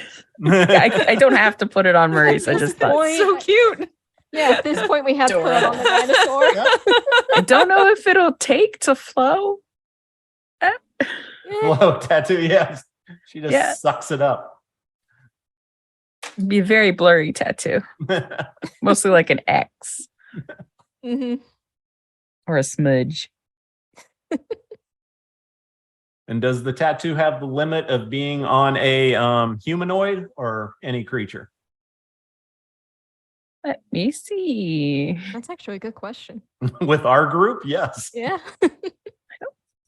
B: I don't have to put it on Maurice. I just thought
C: Point.
D: So cute.
C: Yeah, at this point we have to put it on the dinosaur.
B: I don't know if it'll take to flow.
A: Whoa, tattoo. Yes. She just
B: Yeah.
A: sucks it up.
B: It'd be a very blurry tattoo. Mostly like an X
C: Mhm.
B: or a smudge.
A: And does the tattoo have the limit of being on a humanoid or any creature?
B: Let me see.
C: That's actually a good question.
A: With our group, yes.
C: Yeah.
B: I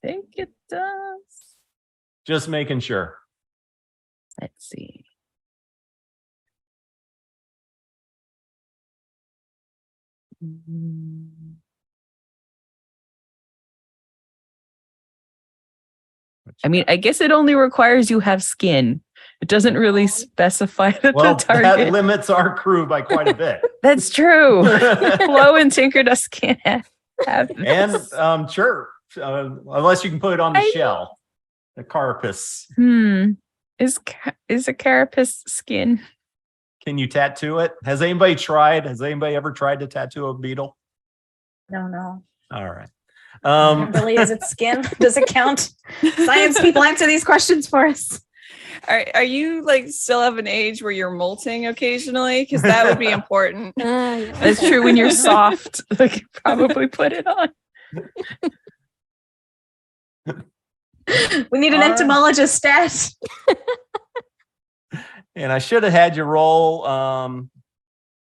B: think it does.
A: Just making sure.
B: Let's see. I mean, I guess it only requires you have skin. It doesn't really specify that
A: Well,
B: the
A: that
B: target.
A: limits our crew by quite a bit.
B: That's true. Flo and Tinkerdust can't have this.
A: And sure, unless you can put it on the
B: I-
A: shell, the carapace.
B: Is a carapace skin?
A: Can you tattoo it? Has anybody tried? Has anybody ever tried to tattoo a beetle?
E: No.
A: All right.
E: Really, is it skin? Does it count? Science people answer these questions for us.
D: Are you like still of an age where you're molting occasionally? Because that would be important.
C: Yeah.
B: That's true. When you're soft, like probably put it on.
E: We need an
A: All right.
E: entomologist stat.
A: And I should have had you roll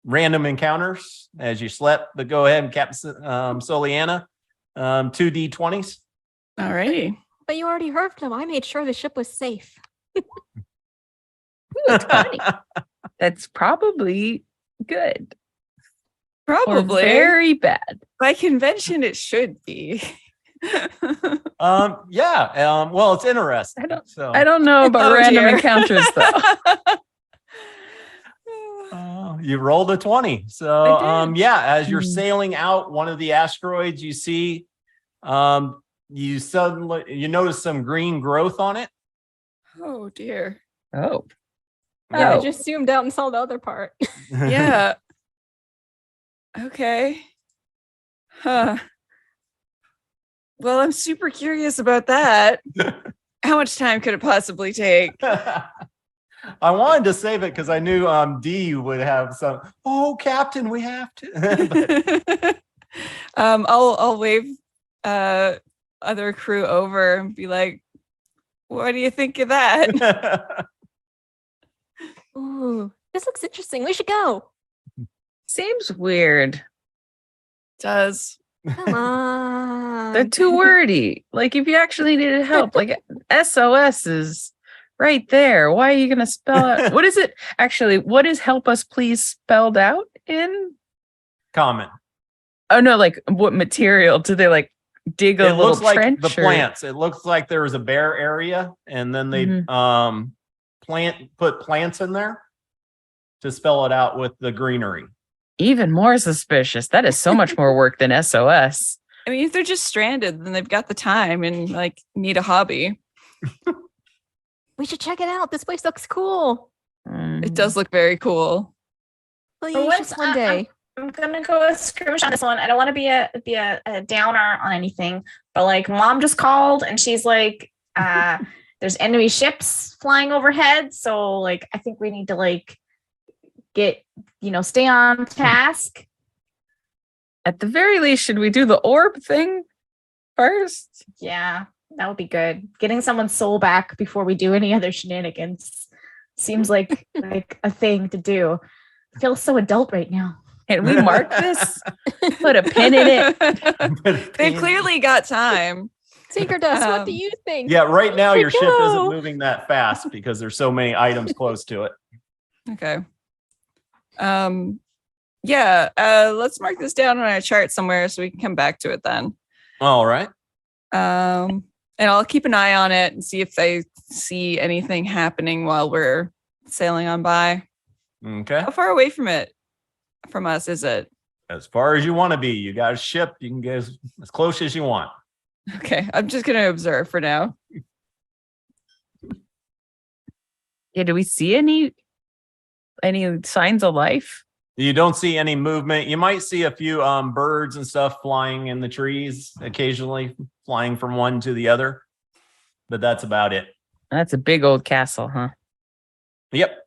A: random encounters as you slept, but go ahead and Captain Soliana, 2d20s.
D: All righty.
C: But you already heard them. I made sure the ship was safe.
B: That's funny. That's probably good or
D: Probably.
B: very bad.
D: By convention, it should be.
A: Yeah. Well, it's interesting.
B: I don't know about
D: Oh,
B: random
D: dear.
B: encounters though.
A: You rolled a 20. So
D: I did.
A: yeah, as you're
B: Hmm.
A: sailing out one of the asteroids, you see you suddenly notice some green growth on it.
D: Oh dear.
B: Oh,
C: Yeah, I
B: Oh.
C: just zoomed out and saw the other part.
D: Yeah. Okay. Huh. Well, I'm super curious about that. How much time could it possibly take?
A: I wanted to save it because I knew D would have some. Oh, Captain, we have to. But-
D: I'll wave other crew over and be like, what do you think of that?
C: Ooh, this looks interesting. We should go.
B: seems weird.
D: Does.
C: Come on.
B: They're too wordy. Like if you actually needed help, like SOS is right there. Why are you gonna spell out? What is it actually? What is help us please spelled out in?
A: Comment.
B: Oh no, like what material? Do they like dig a
A: It
B: little
A: looks like
B: trench?
A: the
B: or-
A: plants. It looks like there was a bare area, and then they
B: Mhm.
A: put plants in there to spell it out with the greenery.
B: Even more suspicious. That is so much more work than SOS.
D: I mean, if they're just stranded, then they've got the time and like need a hobby.
C: We should check it out. This place looks cool.
D: It does look very cool.
C: Please,
E: once,
C: just one day.
E: I'm gonna go with skirmish on this one. I don't want to be a downer on anything, but like mom just called and she's like, there's enemy ships flying overhead. So like I think we need to like stay on task.
B: At the very least, should we do the orb thing first?
E: Yeah, that would be good. Getting someone's soul back before we do any other shenanigans seems like a thing to do. I feel so adult right now.
B: Can we mark this? Put a pin in it.
D: They've clearly got time.
C: Tinkerdust, what do you think?
A: Yeah, right now
C: We
A: your ship isn't
C: go.
A: moving that fast because there's so many items close to it.
D: Okay. Yeah, let's mark this down on a chart somewhere so we can come back to it then.
A: All right.
D: And I'll keep an eye on it and see if they see anything happening while we're sailing on by.
A: Okay.
D: How far away from us is it?
A: As far as you want to be. You got a ship. You can get as close as you want.
D: Okay, I'm just gonna observe for now.
B: Yeah, do we see any signs of life?
A: You don't see any movement. You might see a few birds and stuff flying in the trees, occasionally flying from one to the other. But that's about it.
B: That's a big old castle, huh?
A: Yep.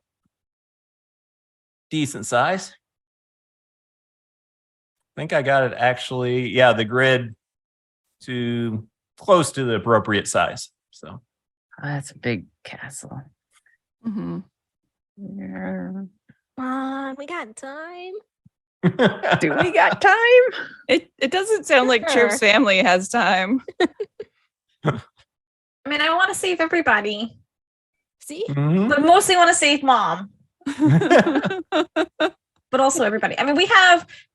A: Decent size. I think I got it actually. Yeah, the grid to close to the appropriate size. So
B: Oh, that's a big castle.
D: Mm-hmm.
B: Yeah.
C: Come on, we got time.
B: Do we got time?
D: It doesn't sound like
C: Sure.
D: Chirp's family has time.
E: I mean, I want to save everybody,
C: See?
A: Mhm.
E: but mostly want to save mom, but also everybody. I mean,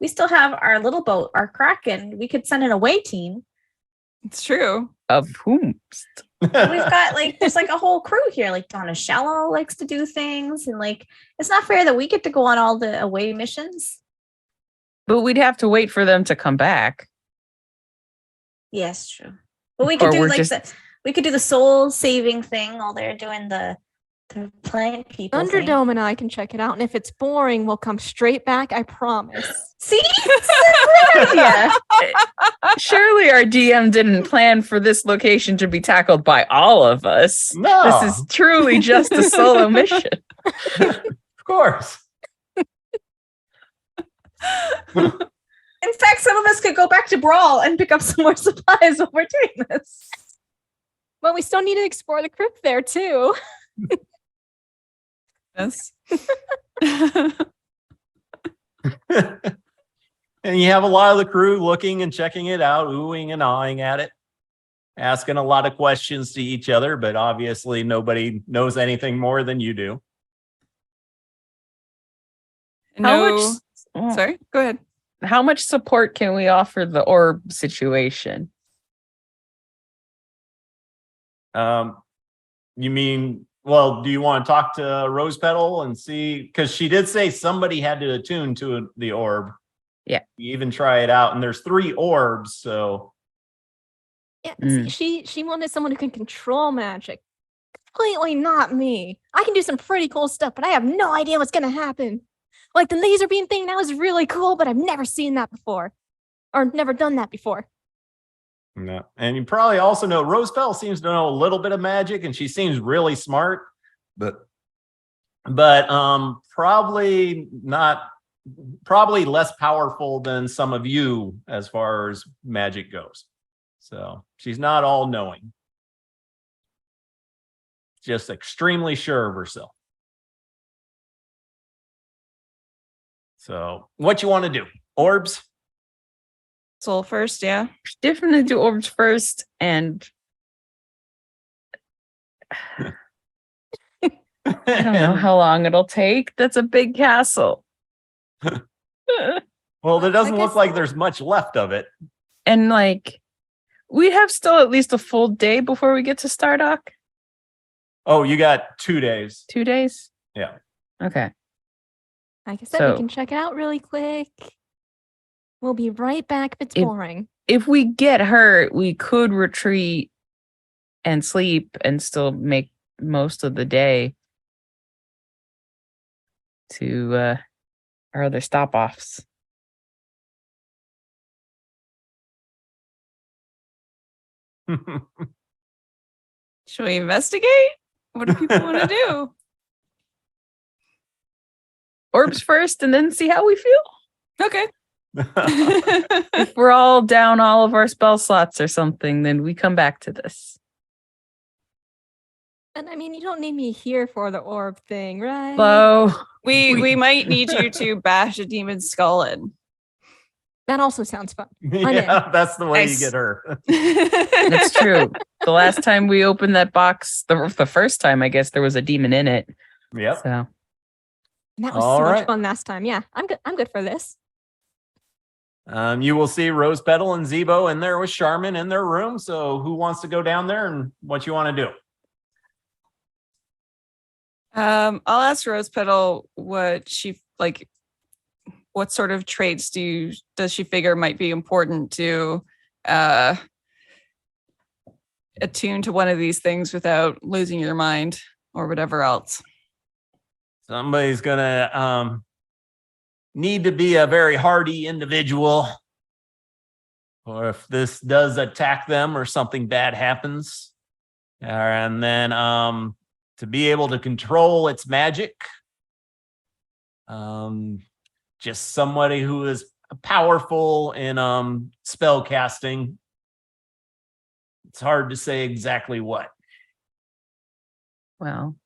E: we still have our little boat, our Kraken. We could send an away team.
D: It's true.
B: Of whom?
E: We've got there's a whole crew here. Like Donna Shallow likes to do things, and it's not fair that we get to go on all the away missions.
B: But we'd have to wait for them to come back.
E: Yes, true. But we could
B: Or
E: do
B: we're
E: we could do the soul saving thing while they're doing the plant people. thing.
C: Thunderdome and I can check it out. And if it's boring, we'll come straight back. I promise.
E: See, it's a great idea.
B: Surely our DM didn't plan for this location to be tackled by all of us.
A: No,
B: This is truly just a solo mission.
A: of course.
E: In fact, some of us could go back to Brawl and pick up some more supplies while we're doing this.
C: But we still need to explore the crypt there too.
D: Yes.
A: And you have a lot of the crew looking and checking it out, oohing and ahhing at it, asking a lot of questions to each other, but obviously nobody knows anything more than you do.
D: No. Sorry, go ahead.
B: How much support can we offer the orb situation?
A: You mean, well, do you want to talk to Rose Petal and see? Because she did say somebody had to attune to the orb.
B: Yeah.
A: You even try it out, and there's 3 orbs, so
C: Yeah,
B: Mm.
C: she wanted someone who can control magic. Completely not me. I can do some pretty cool stuff, but I have no idea what's gonna happen. Like the laser beam thing, that was really cool, but I've never seen that before. Or never done that before.
A: no. And you probably also know Rose Petal seems to know a little bit of magic, and she seems really smart, but probably less powerful than some of you as far as magic goes. So she's not all knowing. Just extremely sure of herself. So what you want to do? Orbs?
D: Soul first, yeah.
B: Definitely do orbs first, and I don't know how long it'll take. That's a big castle.
A: Well, there doesn't
C: I
A: look
C: guess-
A: like there's much left of it.
B: And we'd have still at least a full day before we get to Stardock.
A: Oh, you got 2 days.
B: 2 days?
A: Yeah.
B: Okay.
C: Like I said,
B: So-
C: we can check it out really quick. We'll be right back if it's
B: If-
C: boring.
B: If we get hurt, we could retreat and sleep and still make most of the day to our other stop-offs.
D: Should we investigate? What do people want to do?
B: Orbs first and then see how we feel.
D: Okay.
B: If we're all down all of our spell slots or something, then we come back to this.
C: And I mean, you don't need me here for the orb thing, right?
B: So
D: we might need you to bash a demon's skull in.
C: That also sounds fun.
A: Yeah, that's the way
D: Nice.
A: you get her.
B: that's true. The last time we opened that box, the first time, I guess there was a demon in it.
A: Yep.
B: So
C: And that was
A: All
C: so
A: right.
C: much fun last time. Yeah, I'm good. I'm good for this.
A: You will see Rose Petal and Zebo in there with Charmin in their room. So who wants to go down there and what you want to do?
D: I'll ask Rose Petal what she like. What sort of traits does she figure might be important to attune to one of these things without losing your mind or whatever else?
A: Somebody's gonna need to be a very hardy individual, or if this does attack them or something bad happens, and then to be able to control its magic. Just somebody who is powerful in spell casting. It's hard to say exactly what.
B: Well,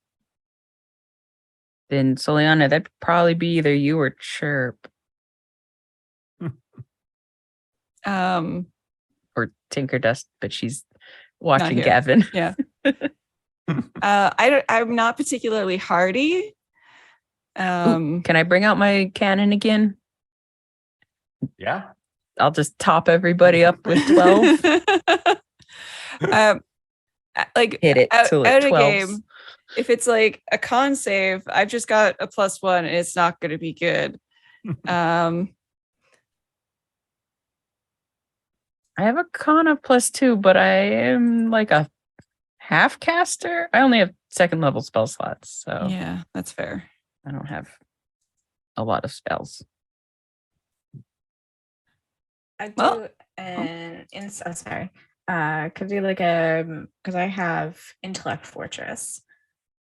B: then Soliana, that'd probably be either you or Chirp or Tinker Dust, but she's watching
D: here.
B: Gavin.
D: Yeah. I'm not particularly hardy.
B: Ooh, can I bring out my cannon again?
A: Yeah.
B: I'll just top everybody up with 12.
D: Like
B: Hit it till it
D: out of
B: 12s.
D: game. If it's like a con save, I've just got a +1 and it's not going to be good.
B: I have a con of +2, but I am like a half caster. I only have 2nd level spell slots, so
D: Yeah, that's fair.
B: I don't have a lot of spells.
E: I do
D: Well,
E: sorry. Could do like because I have intellect fortress.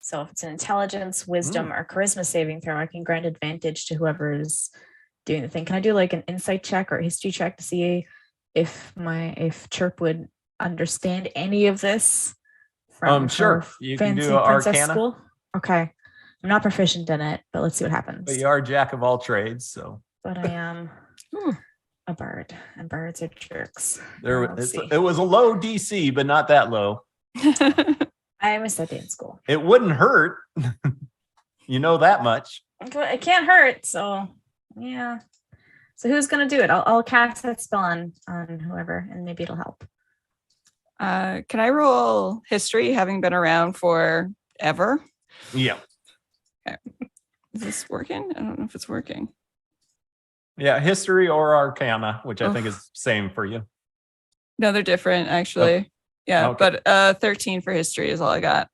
E: So if it's an intelligence, wisdom, or charisma saving throw, I can grant advantage to whoever's doing the thing. Can I do like an insight check or a history check to see if Chirp would understand any of this from
A: Sure.
E: her
A: You can
E: fancy
A: do a
E: princess
A: Arcana.
E: school? Okay. I'm not proficient in it, but let's see what happens.
A: But you are jack of all trades, so
E: But I am a bird, and birds are jerks. Let's see.
A: it was a low DC, but not that low.
E: I missed that day in school.
A: It wouldn't hurt. You know that much.
E: It can't hurt, so yeah. So who's gonna do it? I'll cast that spell on whoever, and maybe it'll help.
D: Can I roll history, having been around forever?
A: Yeah.
D: Is this working? I don't know if it's working.
A: Yeah, history or Arcana, which I think
D: Oh.
A: is same for you.
D: No, they're different, actually. Yeah,
A: Okay.
D: but 13 for history is all I got.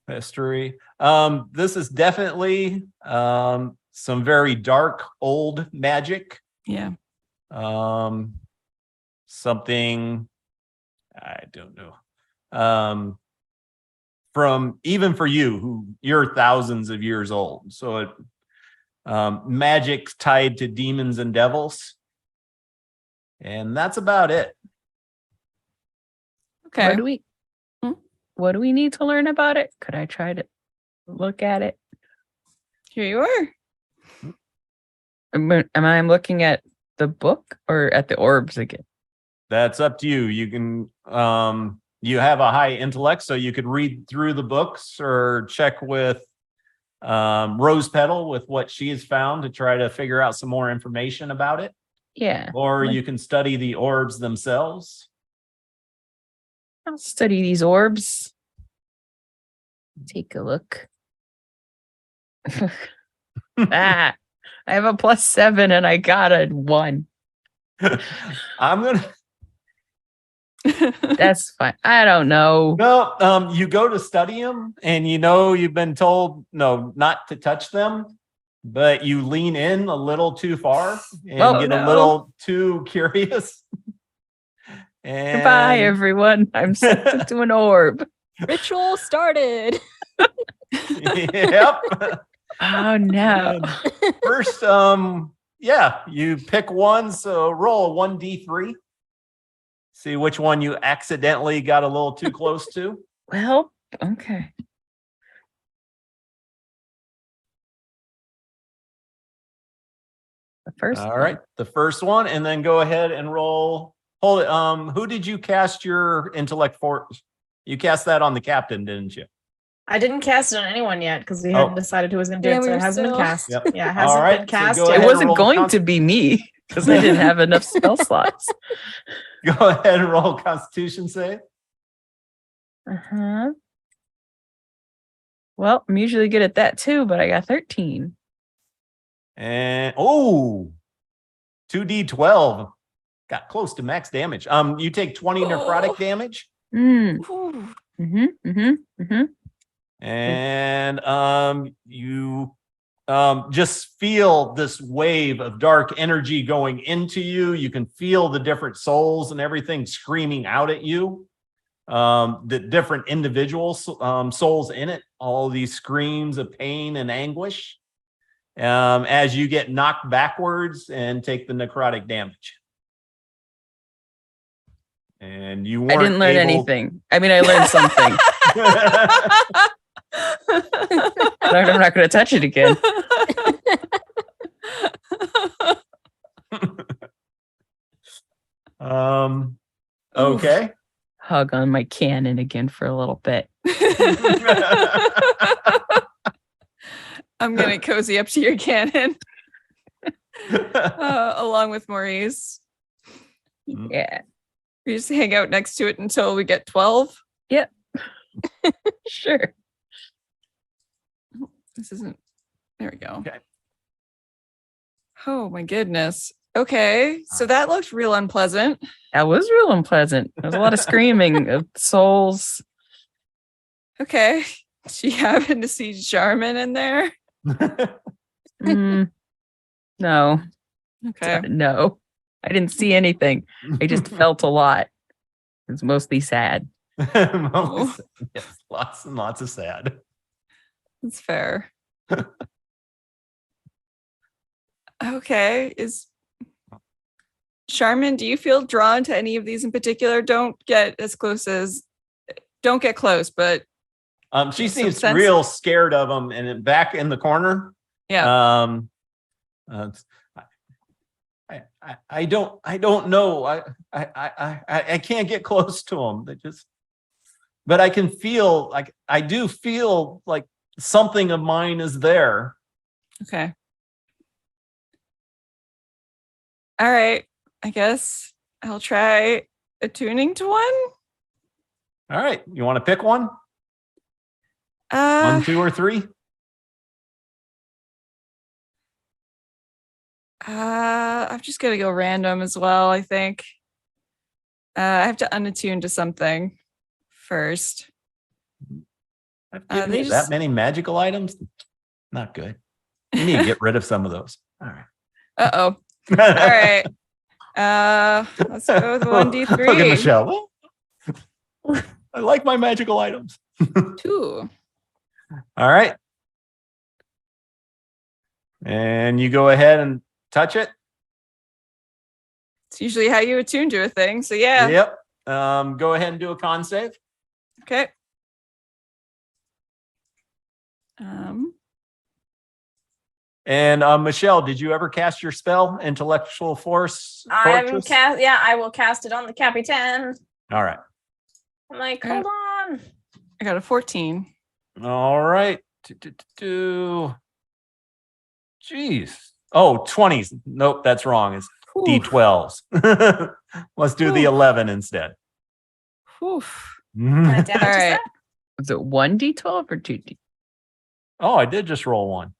A: History. This is definitely some very dark old magic.
D: Yeah.
A: Something I don't know. From even for you, who you're thousands of years old. So it magic's tied to demons and devils. And that's about it.
D: Okay.
B: What do we need to learn about it? Could I try to look at it?
D: Here you are.
B: Am I looking at the book or at the orbs again?
A: That's up to you. You can you have a high intellect, so you could read through the books or check with Rose Petal with what she has found to try to figure out some more information about it.
B: Yeah.
A: Or you can study the orbs themselves.
B: I'll study these orbs. Take a look. I have a +7 and I got a 1.
A: I'm gonna
B: That's fine. I don't know.
A: no. You go to study them, and you've been told no, not to touch them, but you lean in a little too far and
B: Oh,
A: get
B: no.
A: a little too curious. And
B: Goodbye, everyone. I'm sent into an orb.
C: Ritual started.
A: Yep.
B: Oh no.
A: First, you pick one. So roll a 1d3. See which one you accidentally got a little too close to.
B: Well, okay. The first
A: All right, the first one, and then go ahead and roll. Hold it. Who did you cast your intellect for? You cast that on the captain, didn't you?
E: I didn't cast it on anyone yet because we hadn't decided who was going to do
C: Yeah,
E: it.
C: we
E: So
C: were
E: it hasn't been
C: still-
E: cast.
A: Yep.
E: Yeah, it
A: All
E: hasn't
A: right,
E: been
A: so
E: cast
A: go
E: yet.
A: ahead
B: It
A: and
B: wasn't
A: roll
B: going
A: con-
B: to be me. because I didn't have enough spell slots.
A: Go ahead and roll a Constitution save.
B: Uh-huh. Well, I'm usually good at that too, but I got 13.
A: And 2d12. Got close to max damage. You take 20 necrotic damage.
B: Mm.
D: Ooh.
B: Mm-hmm. Mm-hmm. Mm-hmm.
A: And you just feel this wave of dark energy going into you. You can feel the different souls and everything screaming out at you. The different individual souls in it, all these screams of pain and anguish as you get knocked backwards and take the necrotic damage. And you weren't
B: I didn't learn
A: able-
B: anything. I mean, I learned something. But I'm not going to touch it again.
A: Okay.
B: Hug on my cannon again for a little bit.
D: I'm gonna cozy up to your cannon along with Maurice.
B: Yeah,
D: We just hang out next to it until we get 12.
B: sure.
D: This isn't. There we go.
A: Okay.
D: Oh my goodness. Okay, so that looked real unpleasant.
B: That was real unpleasant. There was a lot of screaming of souls.
D: Okay, she happened to see Charmin in there.
B: Mm, no,
D: Okay.
B: no. I didn't see anything. I just felt a lot. It was mostly sad.
A: Yes, lots and lots of sad.
D: That's fair. Okay. Charmin, do you feel drawn to any of these in particular? Don't get close, but
A: She
D: Some
A: seems
D: sense.
A: real scared of him, and then back in the corner.
D: yeah.
A: I don't know. I can't get close to him. But I can feel like I do feel like something of mine is there.
D: Okay. All right. I guess I'll try attuning to one.
A: All right, you want to pick one? 1, 2, or 3?
D: I'm just gonna go random as well, I think. I have to unattune to something first.
A: I've given
D: they
A: you
D: just-
A: that many magical items. Not good. You need to get rid of some of those. All right.
D: Uh-oh. All right. Let's go with
A: Look at
D: 1d3.
A: Michelle. I like my magical items.
D: 2.
A: All right. And you go ahead and touch it.
D: It's usually how you attune to a thing. So yeah.
A: Yep. Go ahead and do a con save.
D: Okay.
A: And Michelle, did you ever cast your spell, Intellectual Force? Fortress?
E: I will cast it on the Capitan.
A: All right.
E: I'm like,
D: Alright.
E: hold on.
D: I got a 14.
A: All right. Jeez. Oh, 20s. Nope, that's wrong. It's
D: Whew.
A: D12s. Let's do the
D: Whew.
A: 11 instead.
D: Whew.
E: What damage is
D: All right.
E: that?
B: Was it 1d12 or 2d?
A: Oh, I did just roll one.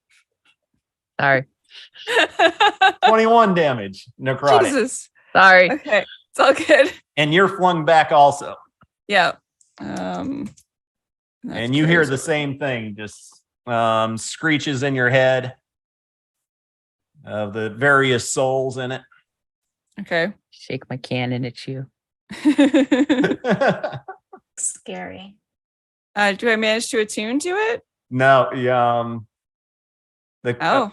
B: Sorry.
A: 21 damage, necrotic.
D: Jesus.
B: Sorry.
D: Okay. It's all good.
A: And you're flung back also.
D: Yeah.
A: And you hear the same thing, just screeches in your head of the various souls in it.
D: Okay.
B: Shake my cannon at you.
E: Scary.
D: Do I manage to attune to it?
A: No, the
D: Oh.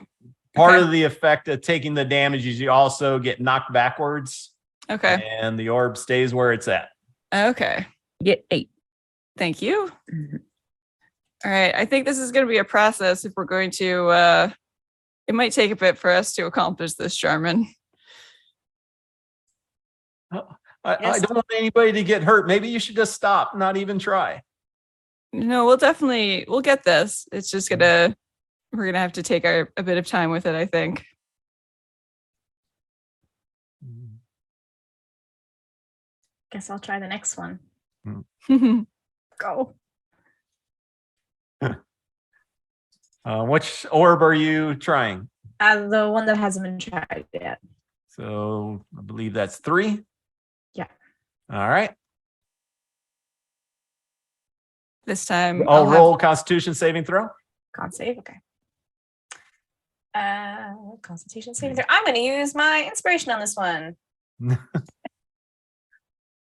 A: part
D: okay.
A: of the effect of taking the damage is you also get knocked backwards,
D: Okay.
A: and the orb stays where it's at.
D: Okay.
B: You get 8.
D: Thank you.
B: Mhm.
D: All right. I think this is going to be a process if we're going to, it might take a bit for us to accomplish this, Charmin.
A: I
E: Yes.
A: don't want anybody to get hurt. Maybe you should just stop, not even try.
D: No, we'll get this. It's just we're going to have to take a bit of time with it, I think.
E: Guess I'll try the next one.
C: Oh,
E: Go.
A: Which orb are you trying?
E: The one that hasn't been tried yet.
A: So I believe that's 3.
E: Yeah.
A: All right.
D: This time
A: I'll
D: I'll
A: roll Constitution saving throw.
E: Con save. Okay. Constitution saving throw. I'm going to use my inspiration on this one.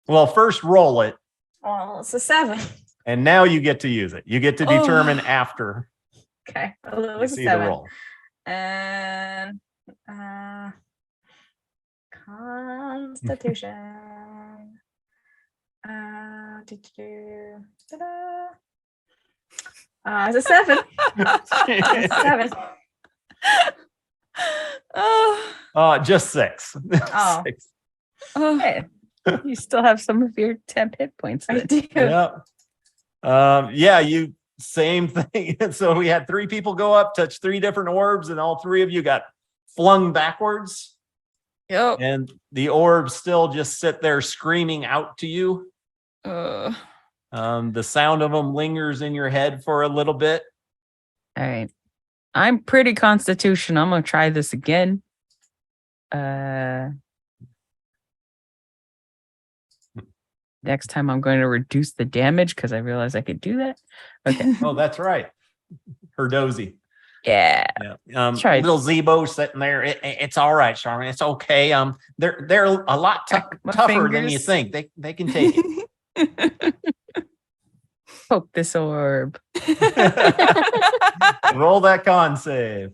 A: Well, first roll it,
E: Well, it's a 7.
A: and now you get to use it. You get to determine
D: Oh.
A: after
E: Okay. Well, it
A: you
E: was a
A: see the
E: 7.
A: roll.
E: And Constitution. It's a 7. It's a 7.
D: Oh,
A: Just 6.
E: Oh.
A: 6.
D: oh.
B: Hey, you still have some of your temp hit points.
E: I
B: then.
E: do.
A: Yeah. You same thing. So we had 3 people go up, touch 3 different orbs, and all 3 of you got flung backwards.
D: Yep.
A: And the orbs still just sit there screaming out to you.
D: Uh,
A: The sound of them lingers in your head for a little bit.
B: All right. I'm pretty constitution. I'm gonna try this again. Next time I'm going to reduce the damage because I realized I could do that. Okay.
A: Oh, that's right. Her dozy.
B: Yeah.
A: Yeah.
B: Try.
A: Little Zebo sitting there. It's all right, Charmin. It's okay. They're a lot
B: My
A: tougher than you
B: fingers.
A: think. They can take it.
B: Poke this orb.
A: Roll that con save.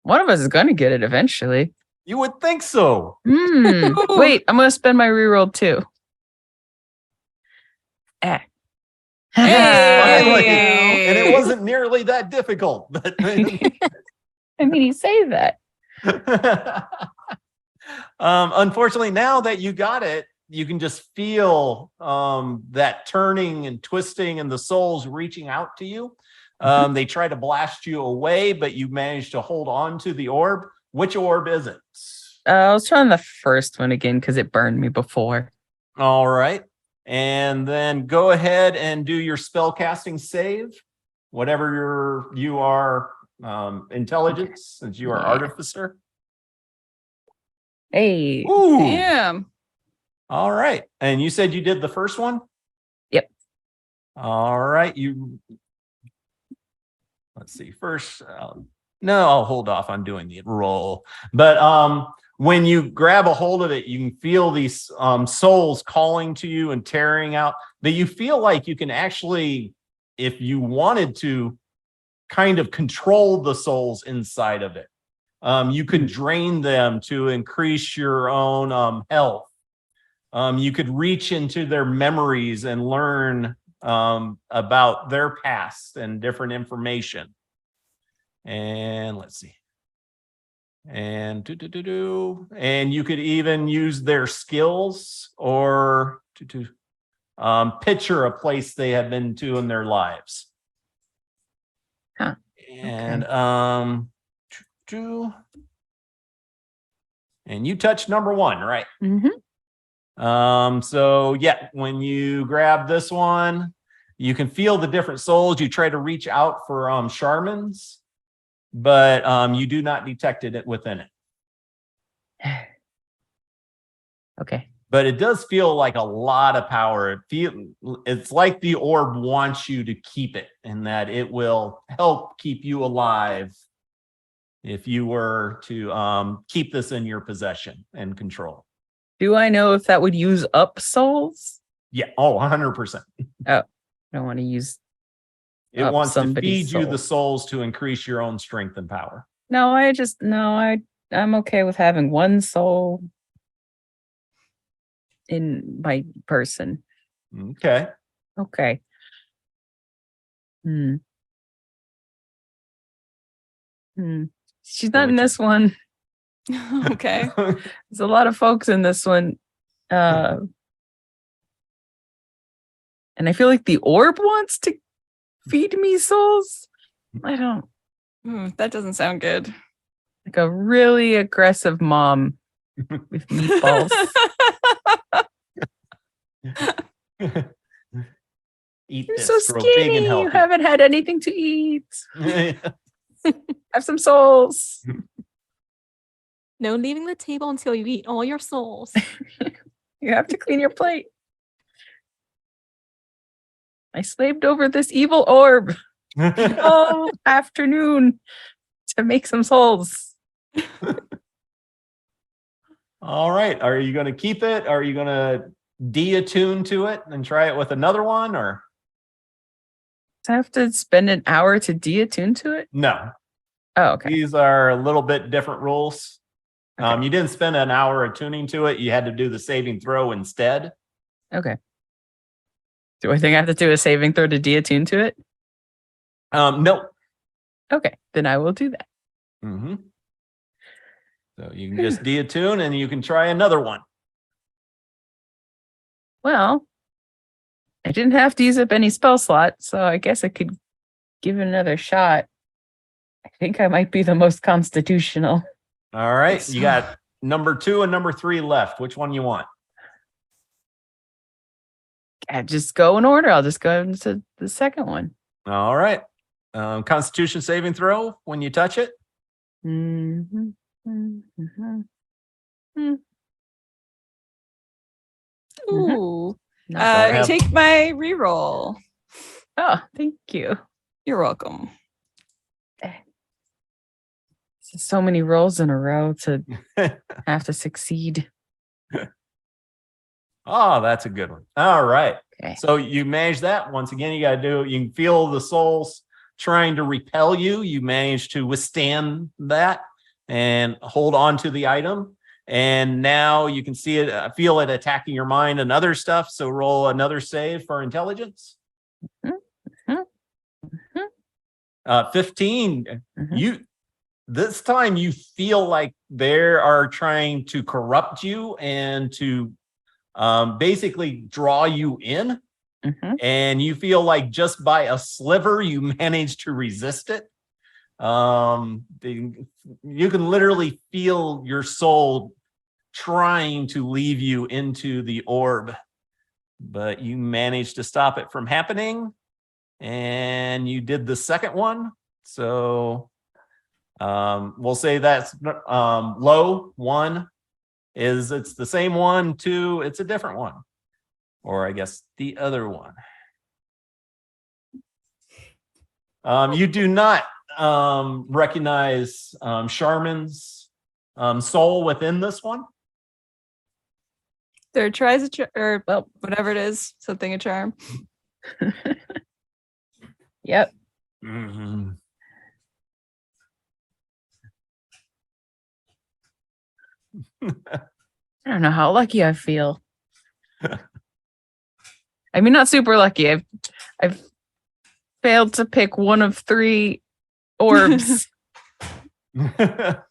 B: One of us is gonna get it eventually.
A: You would think so.
B: Wait, I'm gonna spend my reroll too. Ah.
A: Finally.
D: Hey.
A: And it wasn't nearly that difficult. But
B: I mean, you say that.
A: Unfortunately, now that you got it, you can just feel that turning and twisting and the souls reaching out to you. They try to blast you away, but you manage to hold on to the orb. Which orb is it?
B: I was trying the first one again because it burned me before.
A: All right. And then go ahead and do your spell casting save. Whatever you are intelligence, since you are
B: Yeah.
A: artificer.
B: Hey.
A: Ooh.
D: Damn.
A: All right. And you said you did the first one?
B: Yep.
A: All right. Let's see. First, no, I'll hold off on doing the roll. But when you grab a hold of it, you can feel these souls calling to you and tearing out. But you feel like you can actually, if you wanted to, kind of control the souls inside of it. You can drain them to increase your own health. You could reach into their memories and learn about their past and different information. And let's see. And and you could even use their skills or to picture a place they have been to in their lives.
B: Huh.
A: And and you touched number 1, right?
B: Mm-hmm.
A: So yeah, when you grab this one, you can feel the different souls. You try to reach out for Charmin's, but you do not detect it within it.
B: Okay.
A: But it does feel like a lot of power. It's like the orb wants you to keep it, and that it will help keep you alive if you were to keep this in your possession and control.
B: Do I know if that would use up souls?
A: Yeah. Oh, 100%.
B: I don't want to use.
A: It
B: Up
A: wants to
B: somebody's
A: feed you
B: soul.
A: the souls to increase your own strength and power.
B: No, I'm okay with having one soul in my person.
A: Okay.
B: Okay. She's not in this one.
D: Okay.
B: There's a lot of folks in this one. And I feel like the orb wants to feed me souls. I don't.
D: That doesn't sound good.
B: Like a really aggressive mom with meatballs.
A: Eat
B: You're
A: this,
B: so
A: grow big and
B: skinny. You
A: healthy.
B: haven't had anything to eat. Have some souls.
C: No leaving the table until you eat all your souls.
B: You have to clean your plate. I slaved over this evil orb all afternoon to make some souls.
A: All right. Are you going to keep it? Are you going to de-attune to it and try it with another one, or
B: Do I have to spend an hour to de-attune to it?
A: no?
B: Oh, okay.
A: These are a little bit different rules.
B: Okay.
A: You didn't spend an hour attuning to it. You had to do the saving throw instead.
B: Okay. Do I think I have to do a saving throw to de-attune to it?
A: No.
B: Okay, then I will do that.
A: Mm-hmm. So you can just de-attune and you can try another one.
B: Well, I didn't have to use up any spell slots, so I guess I could give it another shot. I think I might be the most constitutional.
A: All right. You got number 2 and number 3 left. Which one you want?
B: I just go in order. I'll just go into the second one.
A: All right. Constitution saving throw when you touch it.
B: Mhm, mhm, mhm.
D: Ooh.
B: Not great.
D: Take my reroll.
B: Oh, thank you.
D: You're welcome.
B: So many rolls in a row to have to succeed.
A: Oh, that's a good one. All right.
B: Okay.
A: So you manage that. Once again, you got to do, you can feel the souls trying to repel you. You manage to withstand that and hold on to the item. And now you can see it, feel it attacking your mind and other stuff. So roll another save for intelligence.
B: Mhm,
A: 15.
B: mhm.
A: This time you feel like they are trying to corrupt you and to basically draw you in.
B: Mhm.
A: And you feel like just by a sliver you managed to resist it. You can literally feel your soul trying to leave you into the orb, but you managed to stop it from happening, and you did the second one. So we'll say that's low. 1 is it's the same one. 2, it's a different one, or I guess the other one. You do not recognize Charmin's soul within this one.
D: There tries a or well, whatever it is, something a charm.
B: Yep.
A: Mm-hmm.
B: I don't know how lucky I feel. I mean, not super lucky. I've failed to pick one of 3 orbs. What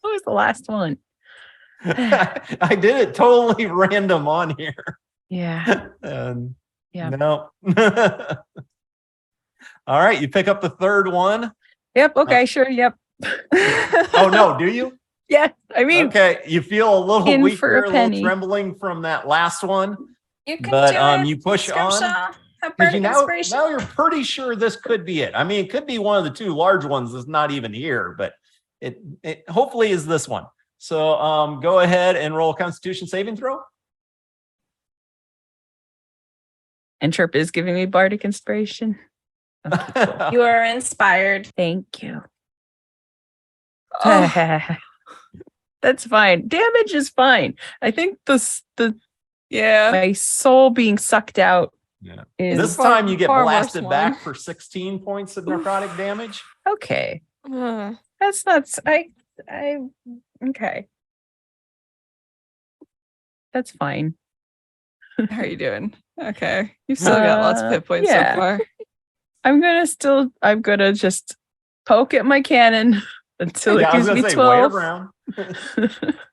B: was the last one?
A: I did it totally random on here.
B: Yeah. Yeah.
A: No. All right, you pick up the third one.
B: Yep. Okay. Sure. Yep.
A: Oh no, do you?
B: Yeah. I mean,
A: Okay, you feel a little
B: in
A: weaker,
B: for a
A: a little
B: penny.
A: trembling from that last one.
E: You can
A: But,
E: do it.
A: you push on,
E: Scripture. Have
A: because you
E: bardic
A: now
E: inspiration.
A: you're pretty sure this could be it. I mean, it could be one of the 2 large ones that's not even here, but it hopefully is this one. So go ahead and roll a Constitution saving throw.
B: and Chirp is giving me bardic inspiration. Okay, cool.
E: You are inspired.
B: Thank you.
D: Oh,
B: That's fine. Damage is fine. I think the
D: yeah.
B: my soul being sucked out
A: Yeah.
B: is
A: This
C: far-
A: time you get
C: far worse
A: blasted
C: one.
A: back for 16 points of necrotic damage.
B: okay.
C: Ugh.
B: That's not. I. Okay. That's fine.
D: How are you doing? Okay. You've still got lots of hit points
B: yeah.
D: so far.
B: I'm gonna just poke at my cannon until
A: Yeah,
B: it
A: I was
B: gives me
A: gonna say,
B: 12.
A: wait around.
E: Do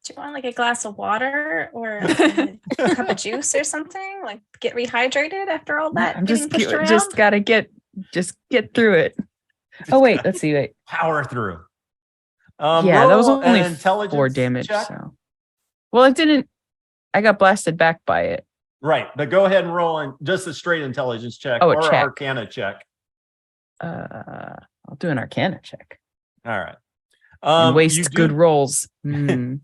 E: you want like a glass of water or a cup of juice or something? Like get rehydrated after all that?
B: I'm
E: getting pushed around?
B: just gotta get through it. Oh wait, let's see. Wait.
A: Power through.
B: Yeah, that was
A: roll
B: only
A: an intelligence
B: 4 damage.
A: check.
B: So Well, it didn't. I got blasted back by it.
A: Right, but go ahead and roll in just a straight intelligence check
B: Oh, a
A: or
B: check.
A: Arcana check.
B: I'll do an Arcana check.
A: All right.
B: And
A: You
B: waste good
A: do-
B: rolls. Hmm.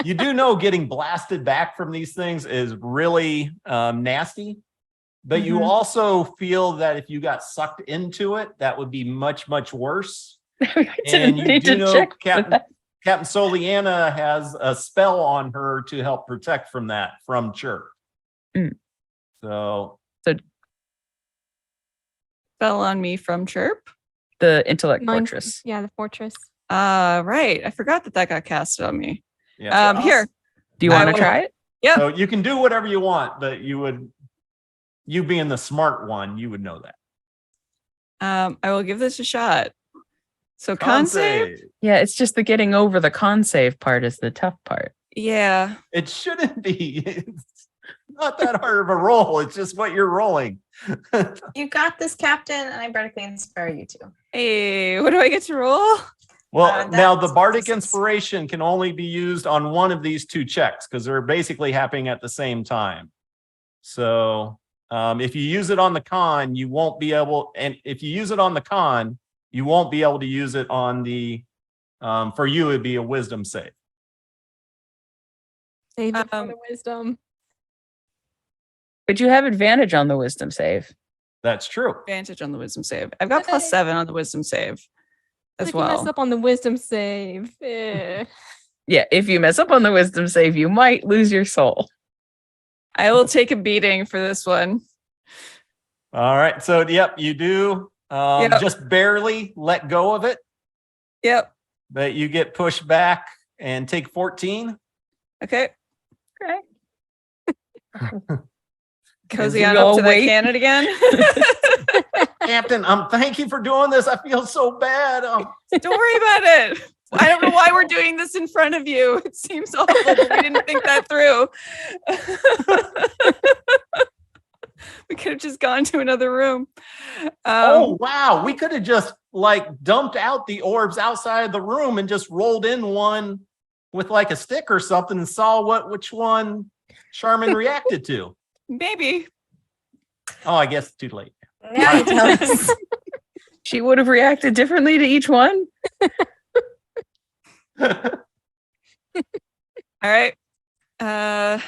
A: You do know getting blasted back from these things is really nasty, but you
B: Mhm.
A: also feel that if you got sucked into it, that would be much, much worse.
B: I
A: And
B: didn't
A: you
B: need
A: do
B: to
A: know
B: check for
A: Captain
B: that.
A: Soliana has a spell on her to help protect from that from Chirp.
B: Mm.
A: So
D: Fell on me from Chirp.
B: The intellect
C: Mine-
B: fortress.
C: Yeah, the fortress.
D: Right. I forgot that got casted on me.
A: yeah.
D: Here.
B: Do you
D: I
B: want to
D: will-
B: try it?
D: Yep.
A: So you can do whatever you want, but you being the smart one, you would know that.
D: I will give this a shot. So con save?
B: Yeah, it's just the getting over the con save part is the tough part.
D: Yeah.
A: It shouldn't be. It's not that hard of a roll. It's just what you're rolling.
E: You got this, Captain, and I vertically inspire you too.
D: Hey, what do I get to roll?
A: Well, now the
E: that's
A: bardic
E: 26.
A: inspiration can only be used on one of these two checks because they're basically happening at the same time. So if you use it on the con, you won't be able, and if you use it on the con, you won't be able to use it on the, for you, it'd be a wisdom save.
C: Save it for
D: Um,
C: the wisdom.
B: But you have advantage on the wisdom save.
A: That's true.
D: Advantage on the wisdom save. I've got
C: Yay.
D: +7 on the wisdom save
C: But
D: as
C: if you mess
D: well.
C: up on the wisdom save, eh.
B: Yeah, if you mess up on the wisdom save, you might lose your soul.
D: I will take a beating for this one.
A: All right. So, yep, you do
D: Yep.
A: just barely let go of it,
D: Yep.
A: but you get pushed back and take 14.
D: Okay.
B: Okay.
D: Cozy
B: you
D: on
B: all
D: up to that
B: wait?
D: cannon again.
A: Captain, thank you for doing this. I feel so bad.
D: Don't worry about it. I don't know why we're doing this in front of you. It seems awful, but we didn't think that through. We could have just gone to another room.
A: Oh, wow. We could have just like dumped out the orbs outside of the room and just rolled in one with like a stick or something and saw which one Charmin reacted to.
D: Maybe.
A: Oh, I guess too late.
E: Now you tell us.
B: She would have reacted differently to each one.
D: All right. I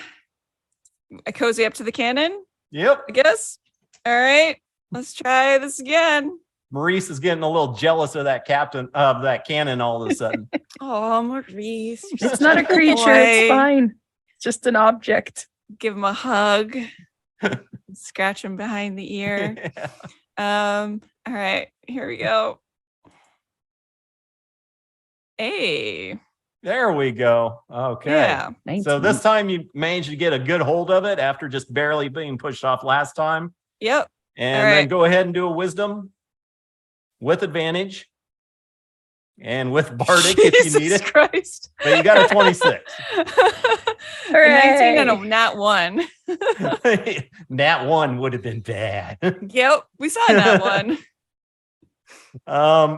D: cozy up to the cannon,
A: Yep.
D: I guess. All right. Let's try this again.
A: Maurice is getting a little jealous of that captain of that cannon all of a sudden.
D: Oh, Maurice. you're
B: It's
D: such
B: not a creature. It's
D: boy.
B: fine. It's just an object.
D: Give him a hug. Scratch him behind the ear. All right, here we go. Hey.
A: There we go. Okay.
D: Yeah.
A: So this time you managed to get a good hold of it after just barely being pushed off last time.
D: Yep.
A: And
D: All
A: then
D: right.
A: go ahead and do a wisdom with advantage and with bardic if you need
D: Jesus
A: it.
D: Christ.
A: But you got a 26.
D: A 19 and a
B: Hooray.
D: nat 1.
A: Nat 1 would have been bad.
D: Yep. We saw that one.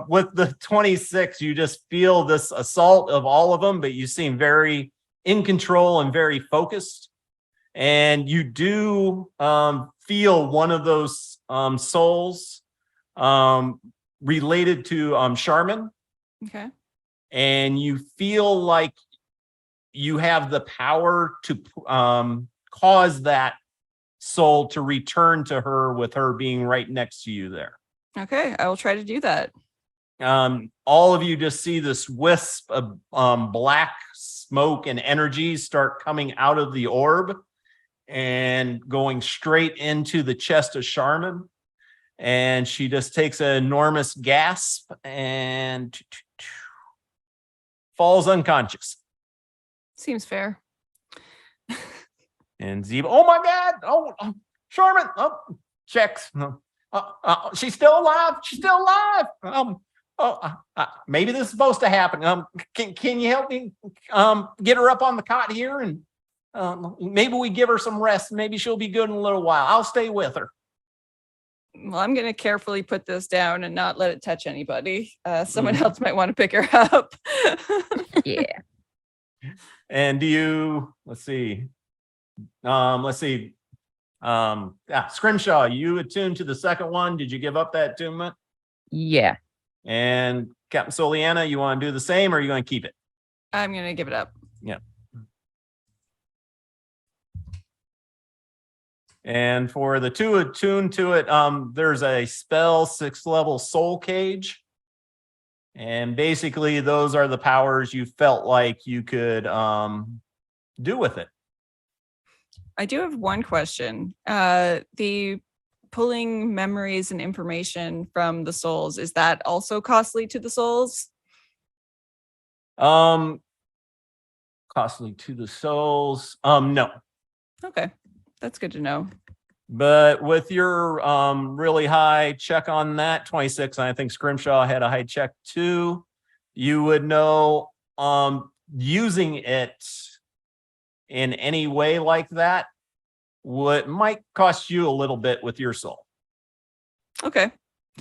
A: With the 26, you just feel this assault of all of them, but you seem very in control and very focused. And you do feel one of those souls related to Charmin.
D: Okay.
A: And you feel like you have the power to cause that soul to return to her with her being right next to you there.
D: Okay. I will try to do that.
A: All of you just see this wisp of black smoke and energy start coming out of the orb and going straight into the chest of Charmin. And she just takes an enormous gasp and falls unconscious.
D: Seems fair.
A: And Zeba, oh my God, Charmin, checks. She's still alive. She's still alive. Maybe this is supposed to happen. Can you help me get her up on the cot here? And maybe we give her some rest. Maybe she'll be good in a little while. I'll stay with her.
D: Well, I'm going to carefully put this down and not let it touch anybody. Someone
A: Mhm.
D: else might want to pick her up.
B: Yeah.
A: And do you, let's see. Scrimshaw, you attuned to the second one. Did you give up that attunement?
B: Yeah.
A: And Captain Soliana, you want to do the same or are you going to keep it?
D: I'm gonna give it up.
A: Yeah. And for the two attuned to it, there's a spell 6th level soul cage. And basically those are the powers you felt like you could do with it.
D: I do have one question. The pulling memories and information from the souls, is that also costly to the souls?
A: Costly to the souls. No.
D: Okay, that's good to know.
A: But with your really high check on that, 26, and I think Scrimshaw had a high check too, you would know using it in any way like that might cost you a little bit with your soul.
D: Okay.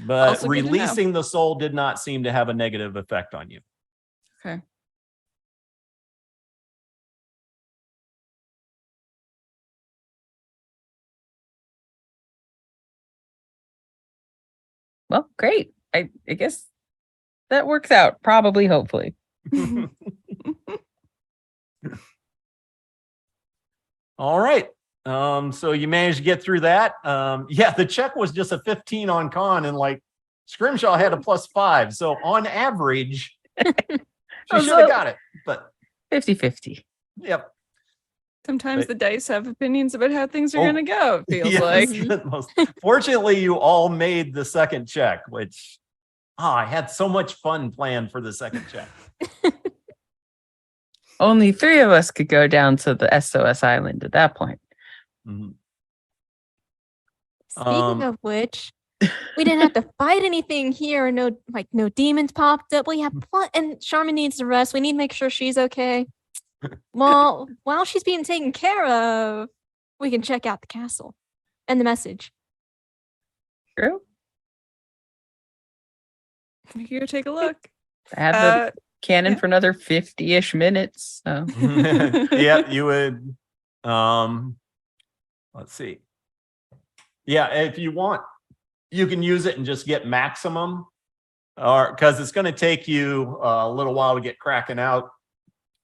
A: But
D: Also good to know.
A: releasing the soul did not seem to have a negative effect on you.
D: Okay.
B: Well, great. I guess that works out. Probably, hopefully.
A: All right. So you managed to get through that. Yeah, the check was just a 15 on con, and like Scrimshaw had a +5. So on average, she should have got it. But
B: 50-50.
A: yep.
D: Sometimes
A: But-
D: the dice have opinions about how things are
A: Oh,
D: gonna go, it feels
A: Yes,
D: like.
A: Fortunately, you all made the second check, which I had so much fun planned for the second check.
B: Only 3 of us could go down to the SOS island at that point.
A: Mhm.
C: Speaking of which, we didn't have to fight anything here. No demons popped up. We have and Charmin needs to rest. We need to make sure she's okay. Well, while she's being taken care of, we can check out the castle and the message.
B: True.
D: We can go take a look.
B: I had the cannon
D: yeah.
B: for another 50-ish minutes. So.
A: Yep, you would. Let's see. Yeah, if you want, you can use it and just get maximum, or because it's going to take you a little while to get Kraken out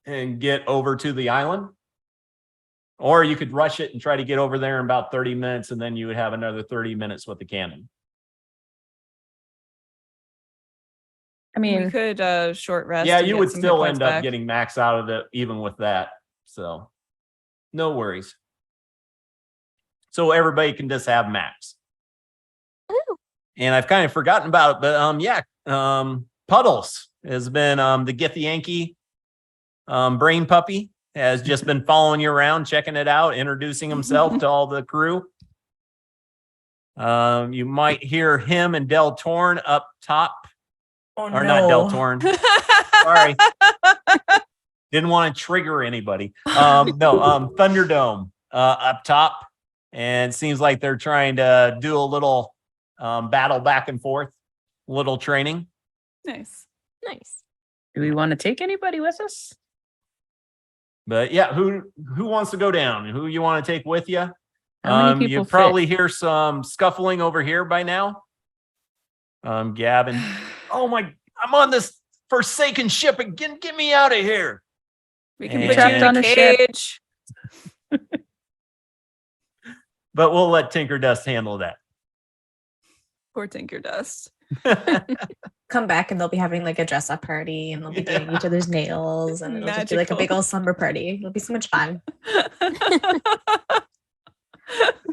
A: and get over to the island. Or you could rush it and try to get over there in about 30 minutes, and then you would have another 30 minutes with the cannon.
B: I
D: We
B: mean,
D: could short rest.
A: Yeah,
D: and
A: you
D: get
A: would
D: some hit
A: still
D: points
A: end up
D: back.
A: getting max out of it even with that. So no worries. So everybody can just have max.
C: Ooh.
A: And I've kind of forgotten about it, but Puddles has been the Githyanki brain puppy, has just been following you around, checking it out, introducing himself to all the crew. You might hear him and Del Torn up top.
E: Oh,
A: Or not Del Torn. Sorry. Didn't want to trigger anybody. Thunderdome up top. And it seems like they're trying to do a little battle back and forth, little training.
D: Nice.
C: Nice.
B: do we want to take anybody with us?
A: But yeah, who wants to go down? Who you want to take with you?
B: How many
A: You
B: people
A: probably hear some scuffling over here by now. Gavin. Oh my, I'm on this forsaken ship again. Get me out of here.
D: We can
A: And-
D: put you
B: Trapped
D: in
B: on
D: a
B: a ship.
D: cage.
A: But we'll let Tinker Dust handle that.
D: Poor Tinker Dust.
E: Come back and they'll be having like a dress up party and they'll be doing each other's nails and it'll just be like a big
D: Magical.
E: old slumber party. It'll be so much fun.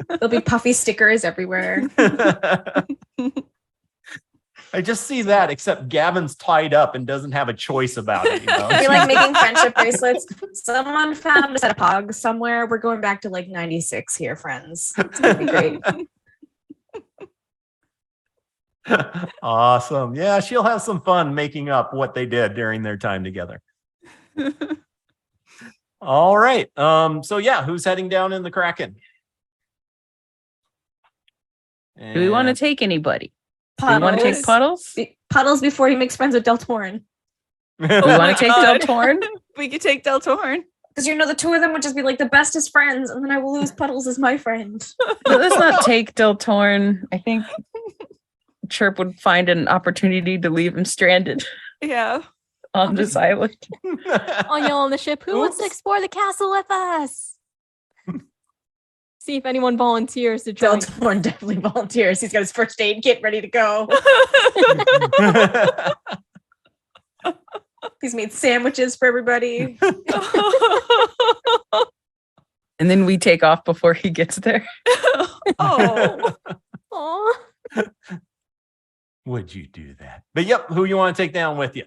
E: There'll be puffy stickers everywhere.
A: I just see that, except Gavin's tied up and doesn't have a choice about it. You know?
E: We're like making friendship bracelets. Someone found a set of pogs somewhere. We're going back to like 96 here, friends. It's gonna be great.
A: Awesome. Yeah, she'll have some fun making up what they did during their time together. All right. So yeah, who's heading down in the Kraken?
B: Do we want to
A: And-
B: take anybody? Do we want to take
E: Puddles.
B: Puddles?
E: Puddles before he makes friends with Del Torn.
B: Do we want to take Del
D: God.
B: Torn?
D: We could take Del Torn.
E: Because the two of them would just be like the bestest friends, and then I will lose Puddles as my friend.
B: But let's not take Deltorn. I think Chirp would find an opportunity to leave him stranded
D: Yeah.
B: on this island.
C: All y'all on the ship. Who wants to
A: Oops.
C: explore the castle with us? See if anyone volunteers to join.
E: Deltorn definitely volunteers. He's got his first aid kit ready to go. He's made sandwiches for everybody.
B: And then we take off before he gets there.
D: Oh.
C: Aw.
A: Would you do that? But yep, who you want to take down with you?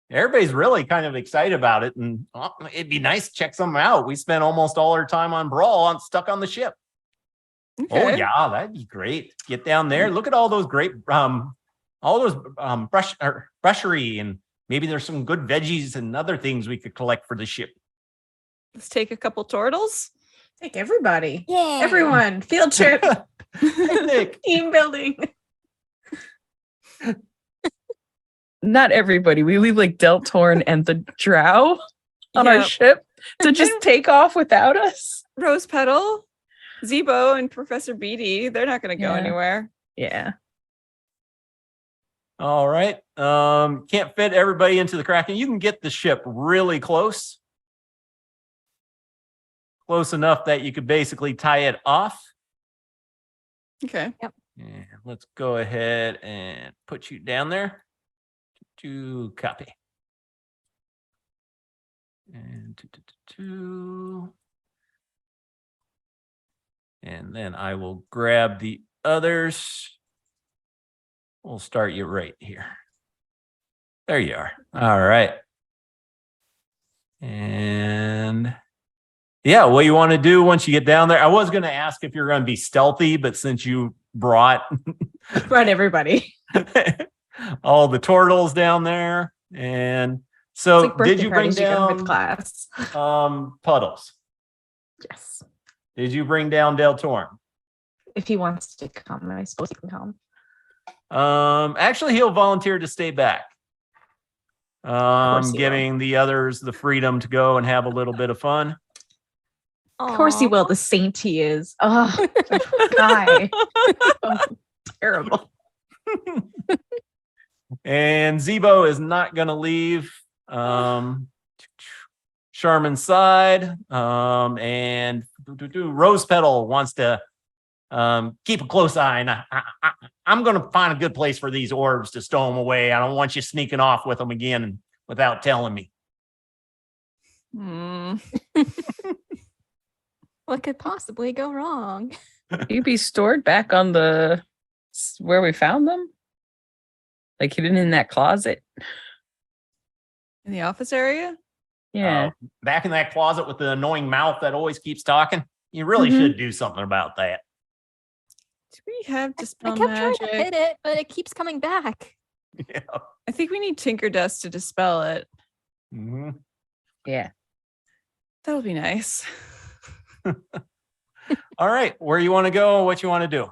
A: Everybody's really kind of excited about it, and it'd be nice to check something out. We spent almost all our time on Brawl stuck on the ship. Oh
D: Okay.
A: yeah, that'd be great. Get down there. Look at all those great brushery, and maybe there's some good veggies and other things we could collect for the ship.
D: Let's take a couple turtles.
E: Take everybody.
C: Yeah.
E: Everyone. Field trip.
A: Nick.
E: Team building.
B: Not everybody. We leave like Deltorn and the Drow on our
D: Yep.
B: ship to just take off without us.
D: Rose Petal, Zebo, and Professor Beatty. They're not going to go
B: Yeah.
D: anywhere.
B: Yeah.
A: All right. Can't fit everybody into the Kraken. You can get the ship really close. Close enough that you could basically tie it off.
D: Okay.
A: And let's go ahead and put you down there. To copy. And and then I will grab the others. We'll start you right here. There you are. All right. And yeah, what you want to do once you get down there? I was going to ask if you're going to be stealthy, but since you brought
E: Run everybody.
A: all the turtles down there, and so
E: It's like
A: did you bring
E: birthday parties you go with
A: down
E: class?
A: Puddles?
E: Yes.
A: Did you bring down Deltorn?
E: If he wants to come, I suppose he can come.
A: Actually, he'll volunteer to stay back.
E: course he will.
A: Giving the others the freedom to go and have a little bit of fun.
E: Of course he
C: Aw.
E: will. The saint he is. Oh, guy. Oh, terrible.
A: And Zebo is not going to leave Charmin's side. And Rose Petal wants to keep a close eye. And I'm going to find a good place for these orbs to stow them away. I don't want you sneaking off with them again without telling me.
D: Hmm.
C: What could possibly go wrong?
B: He'd be stored back on the where we found them, like hidden in that closet.
D: In the office area?
B: Yeah.
A: Back in that closet with the annoying mouth that always keeps talking. You really
B: Mhm.
A: should do something about that.
D: Do we have
C: I
D: Dispel
C: kept trying
D: Magic?
C: to hit it, but it keeps coming back.
A: Yeah.
D: I think we need Tinker Dust to dispel it.
A: Mhm.
B: Yeah.
D: That would be nice.
A: All right. Where you want to go? What you want to do?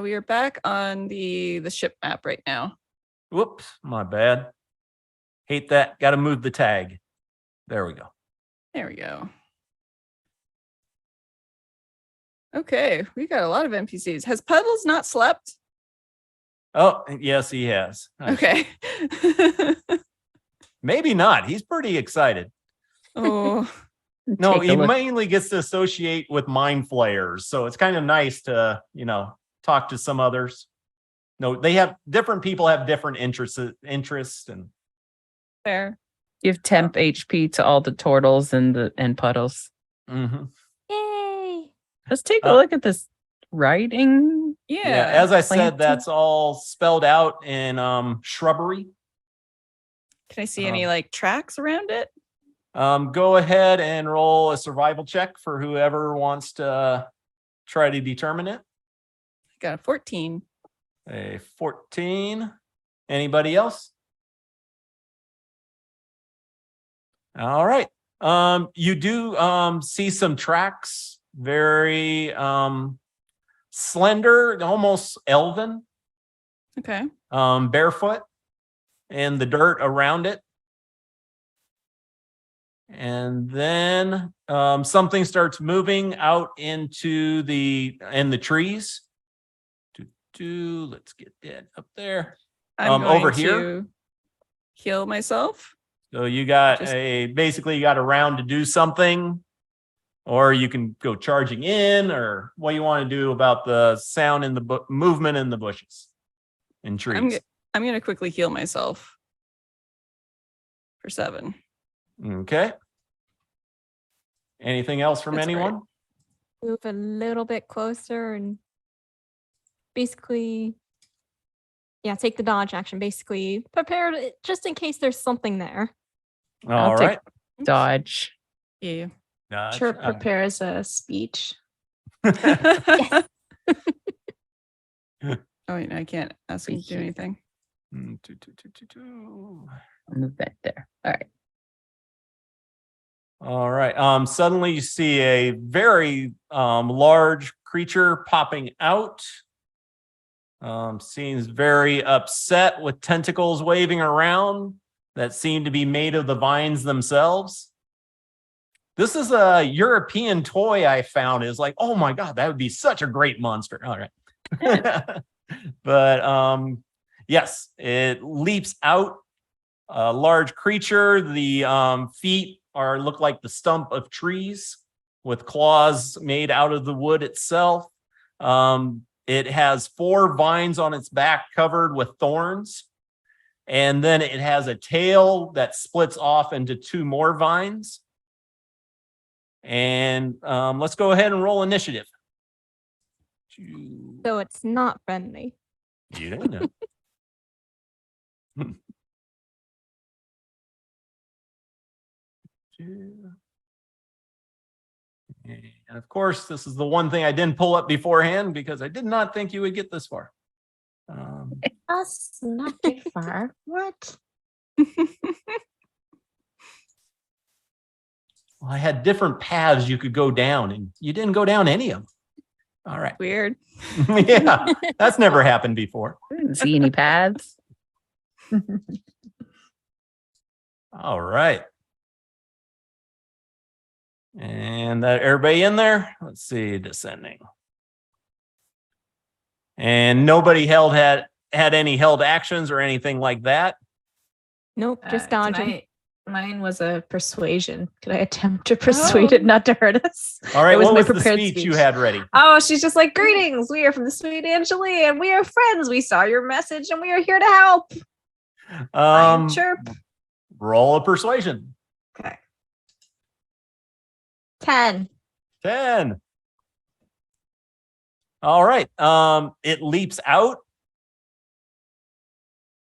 D: We are back on the ship map right now.
A: Whoops. My bad. Hate that. Got to move the tag. There we go.
D: There we go. Okay, we got a lot of NPCs. Has Puddles not slept?
A: Oh, yes, he has.
D: Okay.
A: Maybe not. He's pretty excited.
D: Oh,
A: No,
B: Take a
A: he
B: look.
A: mainly gets to associate with mind flayers. So it's kind of nice to, talk to some others. No, they have different people have different interests and
D: fair.
B: Give temp HP to all the turtles and Puddles.
A: mhm.
C: Yay!
B: Let's take a look at this writing.
D: Yeah.
A: As I said,
B: planting.
A: that's all spelled out in shrubbery.
D: Can I see any tracks around it?
A: Go ahead and roll a survival check for whoever wants to try to determine it.
D: I got a 14.
A: A 14. Anybody else? All right. You do see some tracks, very slender, almost elven,
D: Okay.
A: barefoot, and the dirt around it. And then something starts moving out into the trees. Let's get that up there.
D: I'm
A: Over
D: going
A: here.
D: to heal myself.
A: So you got
D: Just-
A: basically you got a round to do something, or you can go charging in, or what you want to do about the sound in the movement in the bushes and trees.
D: I'm gonna quickly heal myself for 7.
A: Okay. Anything else from
D: That's great.
A: anyone?
C: Move a little bit closer and basically, yeah, take the dodge action. Basically, prepare just in case there's something there.
A: All
B: take-
A: right.
B: Dodge.
D: Yeah.
E: Chirp prepares a speech.
D: Oh wait, I can't ask him to do
B: Here.
D: anything.
B: I'll move that there. All right.
A: All right. Suddenly you see a very large creature popping out. Seems very upset with tentacles waving around that seem to be made of the vines themselves. This is a European toy I found. Is like, oh my God, that would be such a great monster. All right. But yes, it leaps out. A large creature. The feet look like the stump of trees with claws made out of the wood itself. It has 4 vines on its back covered with thorns. And then it has a tail that splits off into 2 more vines. And let's go ahead and roll initiative.
C: So it's not friendly.
A: You don't know. And of course, this is the one thing I didn't pull up beforehand because I did not think you would get this far.
E: Us not too far. What?
A: Well, I had different paths you could go down, and you didn't go down any of them. All right.
D: Weird.
A: Yeah, that's never happened before.
B: I didn't see any paths.
A: All right. And that everybody in there? Let's see, descending. And nobody had any held actions or anything like that.
C: Nope, just
E: Can
C: dodging.
E: mine was a persuasion. Could I attempt to persuade it not to hurt us?
A: All right,
E: It was
A: what
E: my
A: was the
E: prepared
A: speech you
E: speech.
A: had ready?
E: Oh, she's just like, greetings. We are from the sweet Angelie, and we are friends. We saw your message, and we are here to help. Chirp.
A: Roll a persuasion.
E: Okay. 10.
A: 10. All right. It leaps out.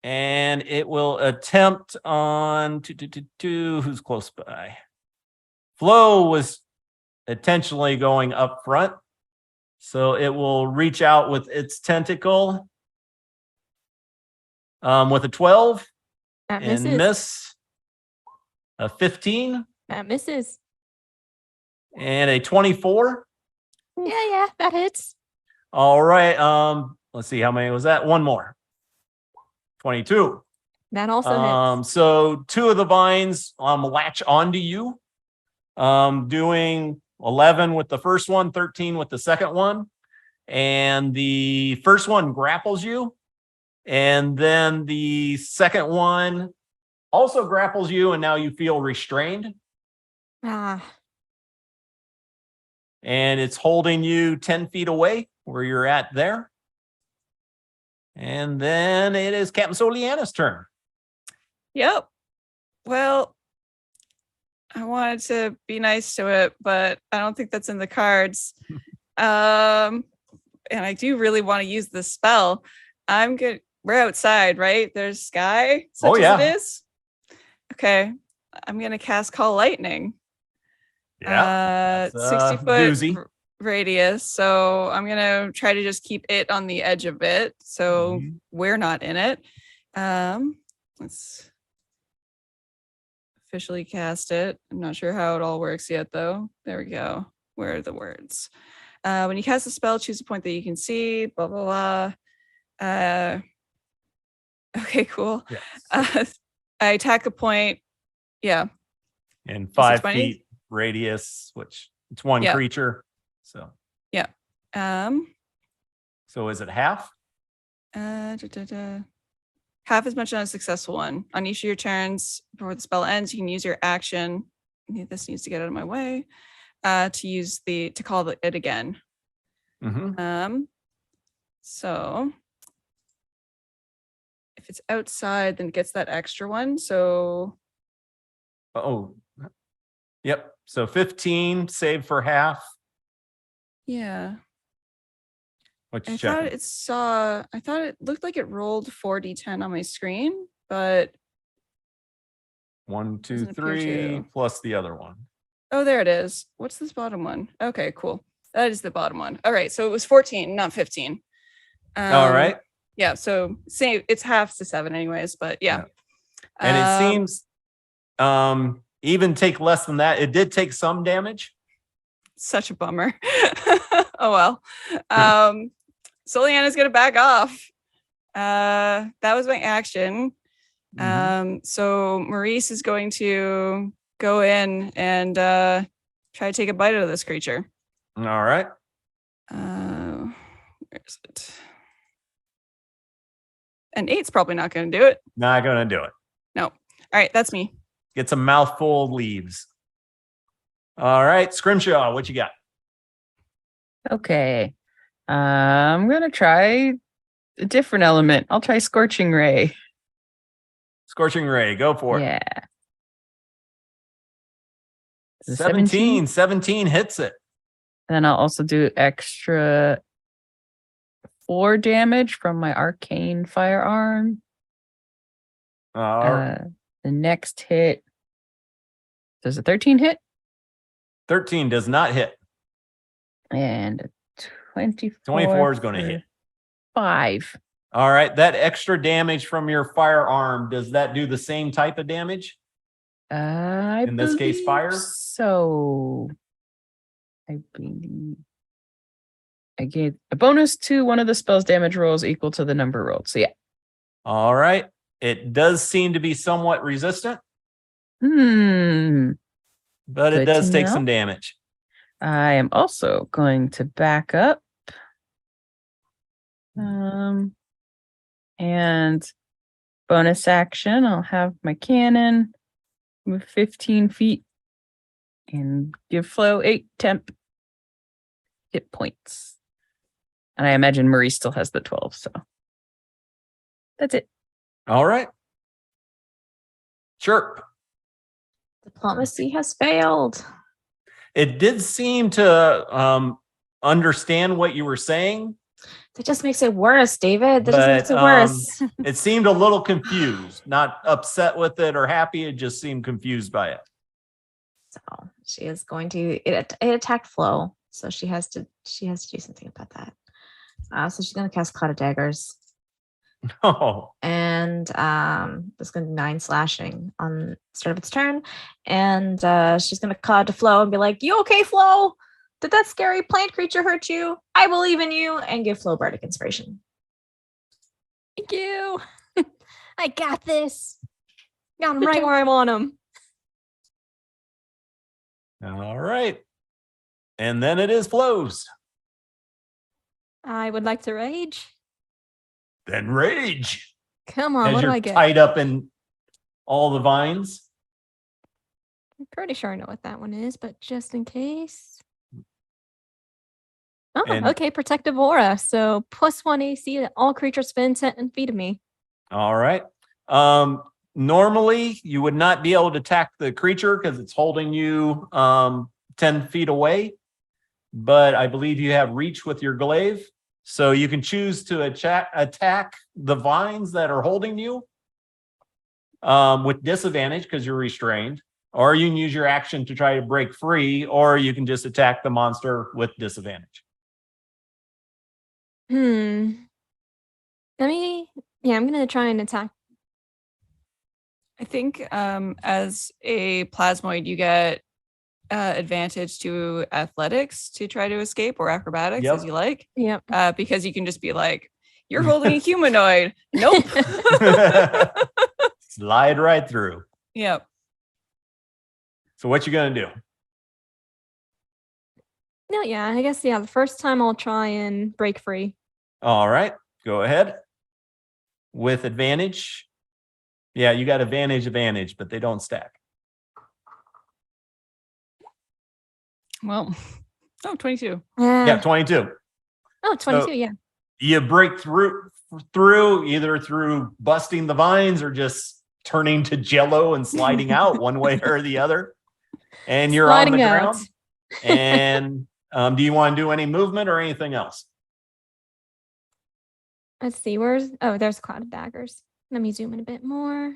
A: And it will attempt on who's close by. Flo was intentionally going up front. So it will reach out with its tentacle with a 12
C: That
A: and
C: misses.
A: miss a 15
C: That misses.
A: and a 24.
C: Yeah, that hits.
A: All right. Let's see, how many was that? One more. 22.
C: That also hits.
A: So 2 of the vines latch onto you. Doing 11 with the first one, 13 with the second one. And the first one grapples you. And then the second one also grapples you, and now you feel restrained.
C: Ah,
A: And it's holding you 10 feet away where you're at there. And then it is Captain Soliana's turn.
D: Yep. Well, I wanted to be nice to it, but I don't think that's in the cards. And I do really want to use this spell. I'm good. We're outside, right? There's sky, such
A: Oh, yeah.
D: as it is. Okay. I'm gonna cast Call Lightning.
A: Yeah. that's
D: 60 foot
A: doozy.
D: radius. So I'm gonna try to just keep it on the edge of it, so
A: Mhm.
D: we're not in it. Let's officially cast it. I'm not sure how it all works yet, though. There we go. Where are the words? When you cast a spell, choose a point that you can see. Blah blah blah. Okay, cool.
A: Yes.
D: I attack a point. Yeah.
A: And 5
D: 20?
A: feet radius, which it's one
D: Yeah.
A: creature. So
D: Um,
A: so is it half?
D: half as much on a successful one. On each of your turns before the spell ends, you can use your action. This needs to get out of my way. To call it again.
A: Mm-hmm.
D: So if it's outside, then it gets that extra one. So
A: Oh, yep. So 15 save for half.
D: yeah.
A: What
D: I
A: you
D: thought
A: checking?
D: I thought it looked like it rolled 4d10 on my screen, but
A: 1, 2,
D: doesn't appear
A: 3
D: to.
A: plus the other one.
D: Oh, there it is. What's this bottom one? Okay, cool. That is the bottom one. All right, so it was 14, not 15.
A: All right.
D: Yeah, so same. It's half to 7, anyways. But yeah.
A: And it seems even take less than that. It did take some damage.
D: Such a bummer. Oh well. So Leanna's gonna back off. That was my action. So Maurice is going to go in and try to take a bite out of this creature.
A: All right.
D: Where is it? An 8's probably not going to do it.
A: Not gonna do it.
D: No. All right, that's me.
A: Gets a mouthful of leaves. All right, Scrimshaw, what you got?
B: Okay. I'm gonna try a different element. I'll try Scorching Ray.
A: Scorching Ray, go for it.
B: Yeah. Is it
A: 17. 17 hits it.
B: Then I'll also do extra 4 damage from my arcane firearm. The next hit. Does a 13 hit?
A: 13 does not hit.
B: And a 24.
A: 24 is going to
B: for
A: hit.
B: 5.
A: All right, that extra damage from your firearm, does that do the same type of damage?
B: In
A: this case, fire?
B: So I believe I gave a bonus to one of the spell's damage rolls equal to the number rolled. So yeah.
A: All right. It does seem to be somewhat resistant, but it
B: Good
A: does
B: to
A: take
B: know.
A: some damage.
B: I am also going to back up. And bonus action, I'll have my cannon move 15 feet and give Flo 8 temp hit points. And I imagine Marie still has the 12, so that's it.
A: All right. Chirp.
E: Diplomacy has failed.
A: It did seem to understand what you were saying.
E: That just makes it worse, David. That just makes it
A: But,
E: worse.
A: It seemed a little confused, not upset with it or happy. It just seemed confused by it.
E: So she is going to. It attacked Flo, so she has to do something about that. So she's going to cast Cloud of Daggers,
A: Oh,
E: and it's going to be 9 slashing on the start of its turn, and she's going to call out to Flo and be like, "You okay, Flo? Did that scary plant creature hurt you? I believe in you," and give Flo Bardic Inspiration.
C: Thank you. I got this. Got him right where I want him.
A: all right. And then it is Flo's.
C: I would like to rage.
A: Then rage.
C: Come on,
A: As
C: what do
A: you're
C: I get?
A: tied up in all the vines.
C: I'm pretty sure I know what that one is, but just in case. Oh,
A: And-
C: okay. Protective aura. So +1 AC to all creatures within 10 feet of me.
A: All right. Normally you would not be able to attack the creature because it's holding you 10 feet away. But I believe you have reach with your glaive. So you can choose to attack the vines that are holding you with disadvantage because you're restrained. Or you can use your action to try to break free, or you can just attack the monster with disadvantage.
C: I'm gonna try and attack.
D: I think as a plasmoid, you get advantage to athletics to try to escape, or acrobatics,
A: Yep.
D: as you like,
C: Yep.
D: because you can just be like, "You're holding a humanoid." Nope.
A: Slide right through.
D: Yep.
A: So what you gonna do?
C: No, yeah, I guess the first time I'll try and break free.
A: All right, go ahead. With advantage. Yeah, you got advantage, but they don't stack.
D: Well, 22.
A: Yeah, 22.
C: Oh, 22, yeah.
A: You break through either through busting the vines or just turning to jello and sliding out one way or the other. And you're on the
C: Sliding out.
A: ground. And do you want to do any movement or anything else?
C: Let's see, there's a cloud of daggers. Let me zoom in a bit more.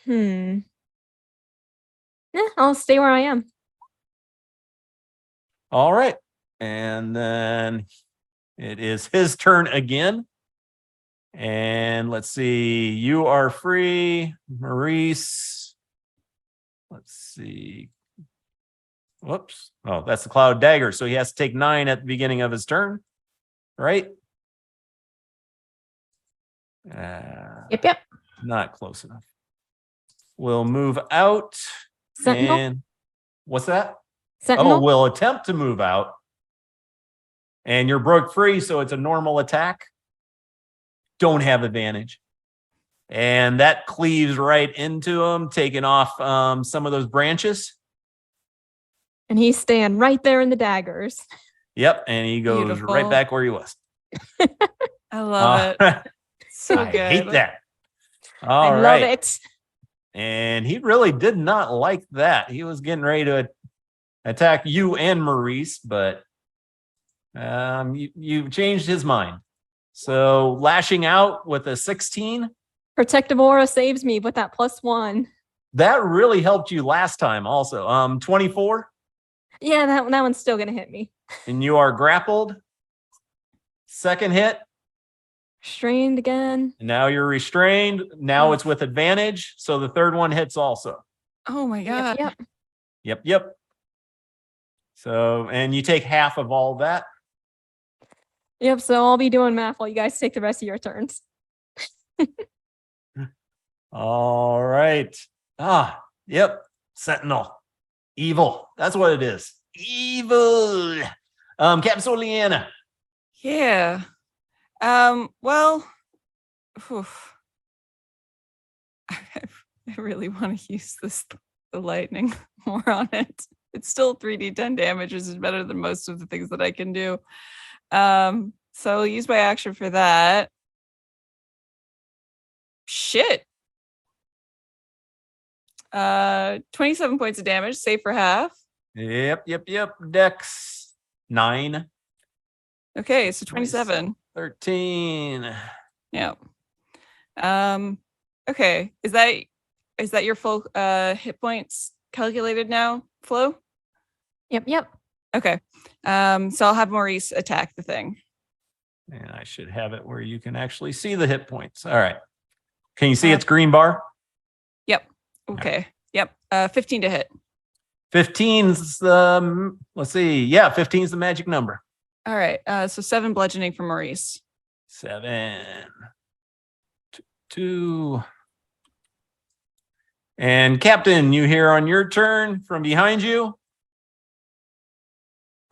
C: Yeah, I'll stay where I am.
A: All right. And then it is his turn again. And let's see, you are free, Maurice. Let's see. Whoops. Oh, that's the cloud dagger. So he has to take 9 at the beginning of his turn, right?
E: Yep.
A: Not close enough. We'll move out.
C: Sentinel?
A: And what's that?
C: Sentinel?
A: Oh, we'll attempt to move out. And you're broke free, so it's a normal attack. Don't have advantage. And that cleaves right into him, taking off some of those branches.
C: And he's staying right there in the daggers.
A: Yep, and he goes
D: Beautiful.
A: right back where he was.
D: I love it. So
A: I
D: good.
A: hate that.
C: I
A: All
C: love
A: right.
C: it.
A: And he really did not like that. He was getting ready to attack you and Maurice, but you changed his mind. So lashing out with a 16.
C: Protective aura saves me with that +1.
A: That really helped you last time also. 24.
C: Yeah, that one's still gonna hit me.
A: And you are grappled. Second hit.
C: Strained again.
A: And now you're restrained. Now it's with advantage. So the third one hits also.
D: Oh my God.
C: Yep.
A: So, and you take half of all that.
C: Yep. So I'll be doing math while you guys take the rest of your turns.
A: All right. Yep. Sentinel. Evil. That's what it is. Evil. Capsuliana.
D: Yeah. Well, oof. I really want to use the lightning more on it. It's still 3d10 damage, which is better than most of the things that I can do. So I'll use my action for that. Shit. 27 points of damage, save for half.
A: Yep. Dex 9.
D: Okay, so 27.
A: 13.
D: Yeah. Okay. Is that your full hit points calculated now, Flo?
C: Yep.
D: Okay. So I'll have Maurice attack the thing.
A: And I should have it where you can actually see the hit points. All right. Can you see its green bar?
D: Yep. Okay. Yep. 15 to hit.
A: 15's the, let's see. Yeah, 15's the magic number.
D: All right. So 7 bludgeoning for Maurice.
A: 7. 2. And Captain, you hear on your turn from behind you.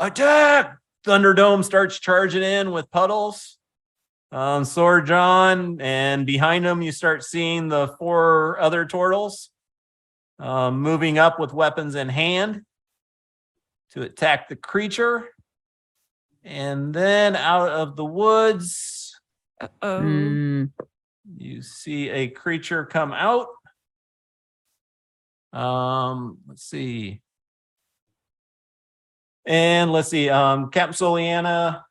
A: Attack! Thunderdome starts charging in with puddles. Sword John, and behind him you start seeing the 4 other turtles moving up with weapons in hand to attack the creature. And then out of the woods, you see a creature come out. Let's see. Captain Soliana,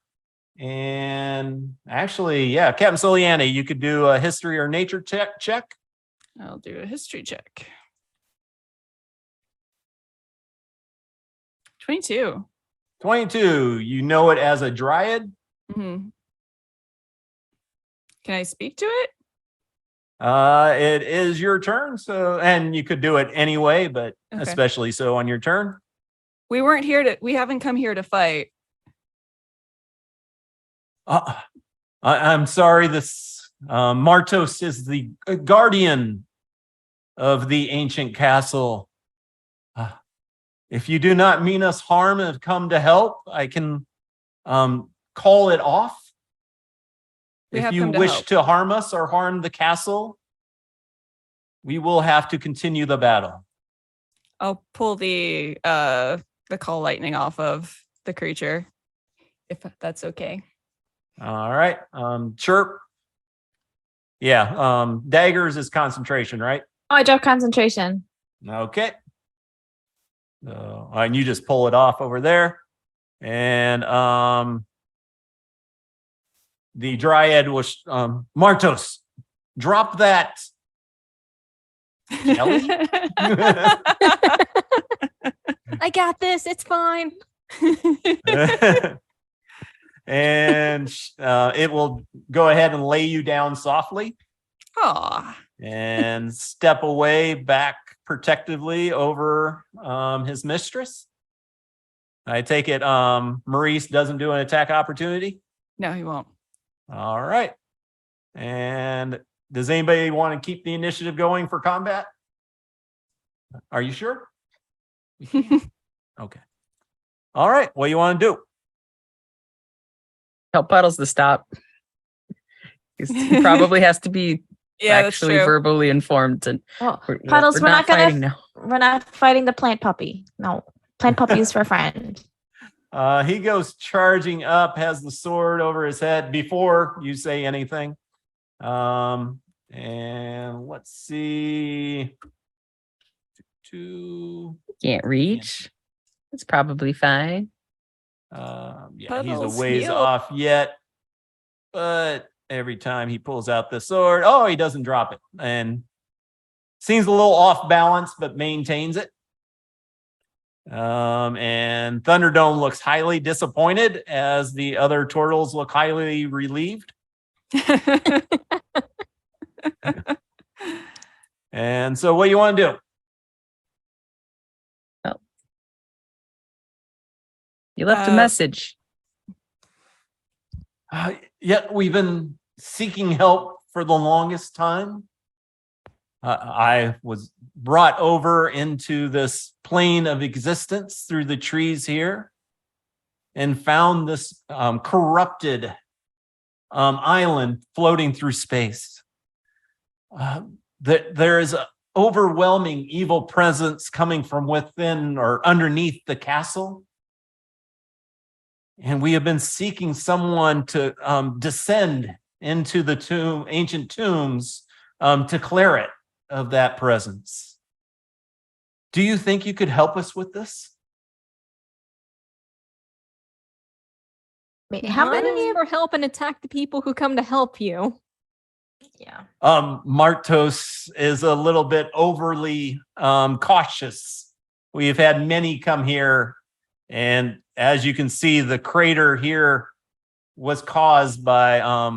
A: and actually, yeah, Captain Soliana, you could do a history or nature check.
D: I'll do a history check. 22.
A: 22. You know it as a dryad.
D: Mm-hmm. Can I speak to it?
A: It is your turn, so, and you could do it anyway, but
D: Okay.
A: especially so on your turn.
D: We haven't come here to fight.
A: I'm sorry, this Martos is the guardian of the ancient castle. If you do not mean us harm and have come to help, I can call it off.
D: We
A: If
D: have
A: you
D: come to
A: wish
D: help.
A: to harm us or harm the castle, we will have to continue the battle.
D: I'll pull the call lightning off of the creature, if that's okay.
A: All right. Chirp. Yeah. Daggers is concentration, right?
E: Oh, I dropped concentration.
A: Okay. And you just pull it off over there. And the dryad was Martos, drop that. Jelly?
C: I got this. It's fine.
A: And it will go ahead and lay you down softly
D: Aw.
A: and step away back protectively over his mistress. I take it Maurice doesn't do an attack opportunity.
D: No, he won't.
A: All right. And does anybody want to keep the initiative going for combat? Are you sure? Okay. All right. What do you want to do?
B: Tell Puddles to stop. He probably has to be
D: Yeah,
B: actually
D: that's true.
B: verbally informed. And
E: Oh, Puddles, we're not
B: fighting
E: gonna.
B: now.
E: We're not fighting the plant puppy. No, plant puppy is for a friend.
A: He goes charging up, has the sword over his head before you say anything. And let's see.
B: Can't reach. It's probably fine.
A: Yeah, he's
D: Puddles,
A: a ways
D: heal.
A: off yet, but every time he pulls out the sword, he doesn't drop it, and seems a little off balance, but maintains it. And Thunderdome looks highly disappointed as the other turtles look highly relieved. And so what do you want to do?
B: You left a message.
A: Yet we've been seeking help for the longest time. I was brought over into this plane of existence through the trees here and found this corrupted island floating through space. There is an overwhelming evil presence coming from within or underneath the castle. And we have been seeking someone to descend into the ancient tombs to clear it of that presence. Do you think you could help us with this?
E: How many?
C: for help and attack the people who come to help you?
E: Yeah.
A: Martos is a little bit overly cautious. We've had many come here, and as you can see, the crater here was caused by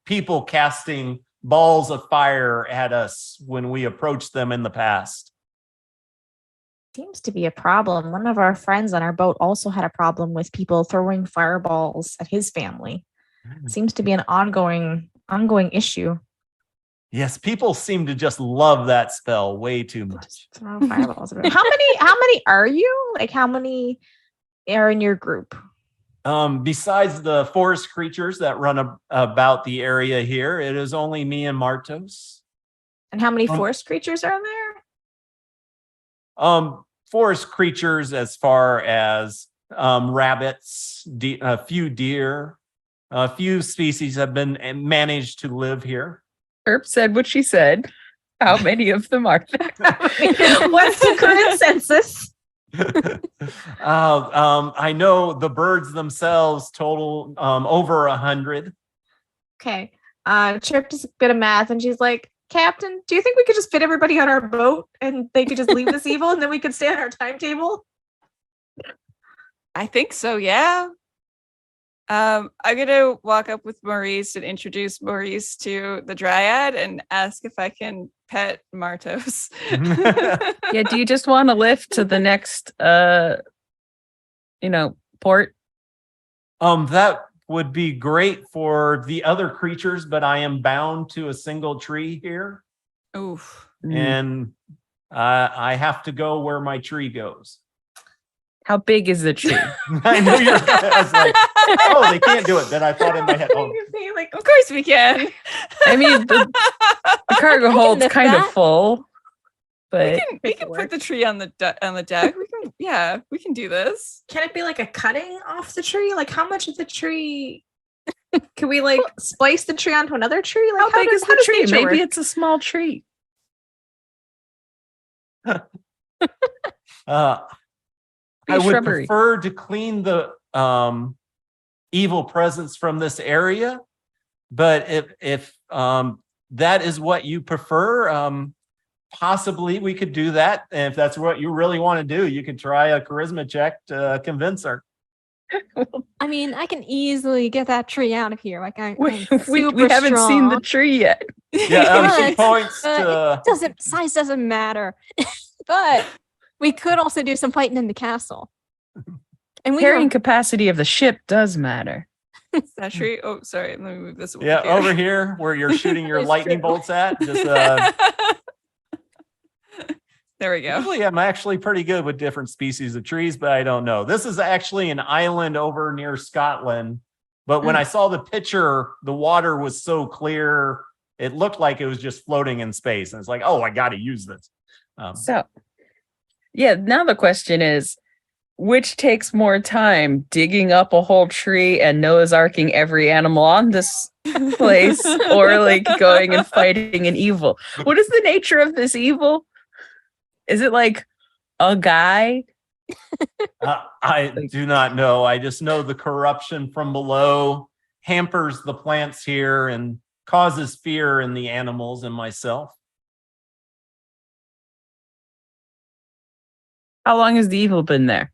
A: people casting balls of fire at us when we approached them in the past.
E: Seems to be a problem. One of our friends on our boat also had a problem with people throwing fireballs at his family. Seems to be an ongoing issue.
A: Yes, people seem to just love that spell way too much.
E: Just throw fireballs around. How many are you? Like, how many are in your group?
A: Besides the forest creatures that run about the area here, it is only me and Martos.
E: And how many forest creatures are there?
A: Forest creatures as far as rabbits, a few deer, a few species have been managed to live here.
B: Herb said what she said. How many of them are there?
E: What's the current census?
A: I know the birds themselves total over 100.
E: Okay. Chirp does a bit of math and she's like, Captain, do you think we could just fit everybody on our boat and they could just leave this evil and then we could stay on our timetable?
D: I think so, yeah. I'm gonna walk up with Maurice and introduce Maurice to the Dryad and ask if I can pet Martos.
B: Yeah, do you just want to lift to the next port?
A: That would be great for the other creatures, but I am bound to a single tree here.
D: Oof.
A: and I have to go where my tree goes.
B: How big is the tree?
A: I know you're. I was like, oh, they can't do it. Then I thought in my head, oh,
D: Like, of course we can.
B: I mean, the cargo hold's
C: lift
B: kind of
C: that.
B: full,
D: we
B: but
D: can
E: Make it
D: put
E: work.
D: the tree on the deck. We can do this.
E: Can it be like a cutting off the tree? Like how much of the tree can we like splice the tree onto another tree? Like
B: how big is
E: how
B: the
E: does
B: tree?
E: nature
B: Maybe
E: work?
B: it's a small tree.
A: I would
B: Shrubbery.
A: prefer to clean the evil presence from this area, but if that is what you prefer, possibly we could do that. And if that's what you really want to do, you could try a charisma check to convince her.
C: I mean, I can easily get that tree out of here. Like I'm
B: We
C: super
B: haven't seen the
C: strong.
B: tree yet.
A: Yeah, she
C: But-
A: points
C: but
A: to.
C: Size doesn't matter. But we could also do some fighting in the castle. And we
B: Carrying
C: have,
B: capacity of the ship does matter.
D: That tree. Oh, sorry. Let me move this.
A: Yeah, over here where you're shooting your
C: It's
A: lightning
C: true.
A: bolts at. Just
D: there we go.
A: usually I'm actually pretty good with different species of trees, but I don't know. This is actually an island over near Scotland. But when I saw the picture, the water was so clear, it looked like it was just floating in space. And it's like, oh, I got to use this.
B: So, yeah, now the question is, which takes more time, digging up a whole tree and Noah's arcing every animal on this place, or like going and fighting an evil? What is the nature of this evil? Is it like a guy?
A: I do not know. I just know the corruption from below hampers the plants here and causes fear in the animals and myself.
B: How long has the evil been there?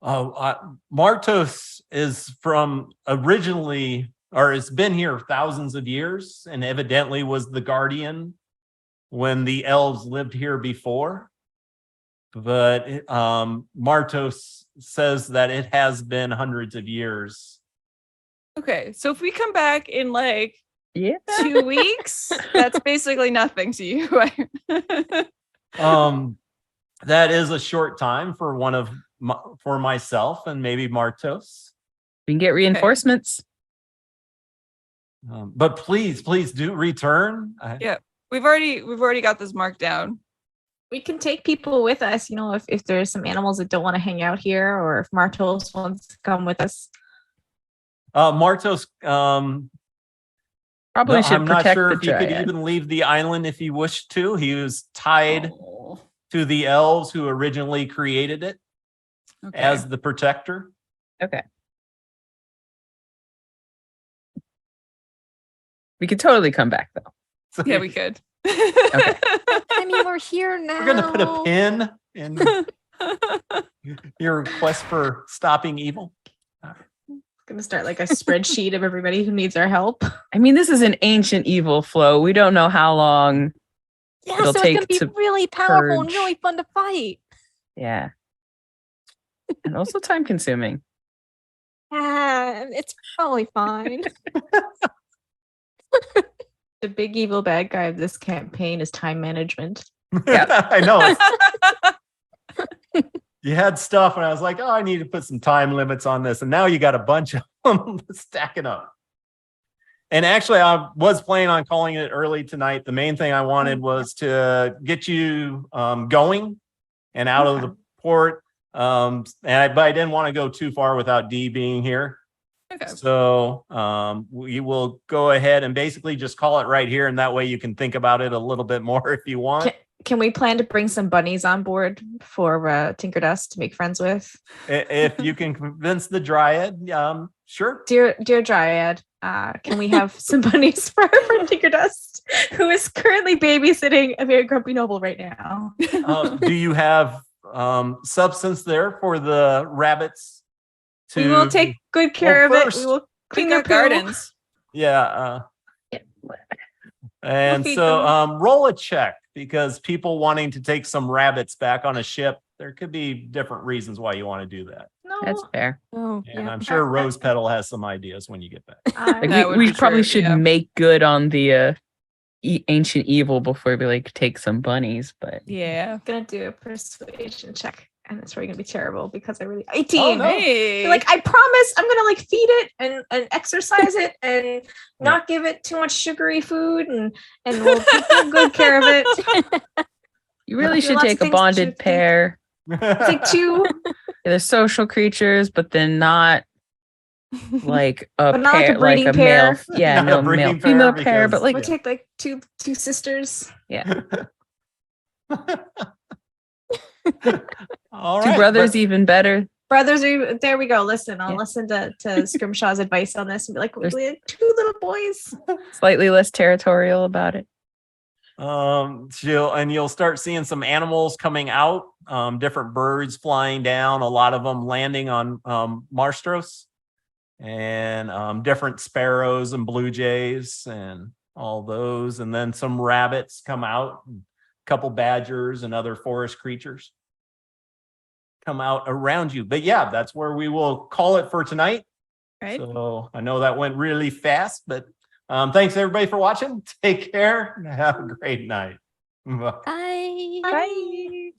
A: Martos is from originally, or it's been here thousands of years, and evidently was the guardian when the elves lived here before. But Martos says that it has been hundreds of years.
D: Okay, so if we come back in like
B: Yeah.
D: 2 weeks, that's basically nothing to you.
A: That is a short time for for myself and maybe Martos.
B: We can get reinforcements.
A: But please do return.
D: Yeah. We've already got this marked down.
E: We can take people with us, you know, if there's some animals that don't want to hang out here, or if Martos wants to come with us.
A: Martos,
B: Probably should
A: I'm not
B: protect
A: sure
B: the
A: if he could
B: dryad.
A: even leave the island if he wished to. He was tied
D: Oh,
A: to the elves who originally created it
D: okay.
A: as the protector.
B: Okay. We could totally come back though.
A: So
D: Yeah, we could.
C: I mean, we're here now.
A: we're gonna put a pin in your quest for stopping evil.
E: Gonna start like a spreadsheet of everybody who needs our help.
B: I mean, this is an ancient evil flow. We don't know how long.
C: Yeah,
B: it'll
C: so it's
B: take
C: gonna be
B: to
C: really powerful and
B: purge.
C: really fun to fight.
B: Yeah. And also time consuming.
C: It's probably fine.
E: The big evil bad guy of this campaign is time management.
B: Yeah.
A: I know. You had stuff, and I was like, oh, I need to put some time limits on this. And now you got a bunch of them stacking up. And actually, I was planning on calling it early tonight. The main thing I wanted was to get you going and out of the port. But I didn't want to go too far without D being here.
D: Okay.
A: So we will go ahead and basically just call it right here. And that way you can think about it a little bit more if you want.
E: Can we plan to bring some bunnies on board for Tinker Dust to make friends with?
A: If you can convince the dryad, sure.
E: Dear Dryad, can we have some bunnies for Tinker Dust, who is currently babysitting a very grumpy noble right now?
A: Do you have substance there for the rabbits?
E: We will take good care
A: Well,
E: of
A: first,
E: it. We will
D: We
E: clean their
D: got
E: poo.
D: gardens.
A: Yeah. And
E: feed
A: so
E: them.
A: roll a check, because people wanting to take some rabbits back on a ship, there could be different reasons why you want to do that.
E: No,
B: That's fair.
C: Oh,
A: And
C: yeah.
A: I'm sure Rose Petal has some ideas when you get back.
B: Like
D: That would
B: we
D: be
B: probably
D: true,
B: should
D: yeah.
B: make good on the ancient evil before we like take some bunnies, but
D: Yeah.
E: I'm gonna do a persuasion check, and it's probably gonna be terrible because I really 18.
A: no.
D: Hey.
E: Be like, I promise I'm gonna like feed it and exercise it and not give it too much sugary food and we'll take good care of it.
B: you really
E: Do
B: should
E: lots of
B: take a
E: things that you
B: bonded
E: would think.
B: pair.
E: Take two,
B: They're social creatures, but then not like a
E: But not like a
B: pair, like
E: breeding
B: a
E: pair.
B: male. Yeah,
A: Not a
B: no
A: breeding
B: male,
A: pair
B: female pair, but
A: because-
B: like
E: we'll take like two sisters.
A: All
B: two
A: right,
B: brothers,
A: but-
B: even better.
E: Brothers are there. We go. Listen, I'll
B: Yeah.
E: listen to Scrimshaw's advice on this and be like,
B: There's-
E: we have two little boys.
B: Slightly less territorial about it.
A: You'll start seeing some animals coming out, different birds flying down, a lot of them landing on Marstros, and different sparrows and blue jays and all those, and then some rabbits come out, and a couple badgers and other forest creatures come out around you. But yeah, that's where we will call it for tonight.
D: Right.
A: So I know that went really fast, but thanks everybody for watching. Take care and have a great night. Bye.
C: Bye.
D: Bye.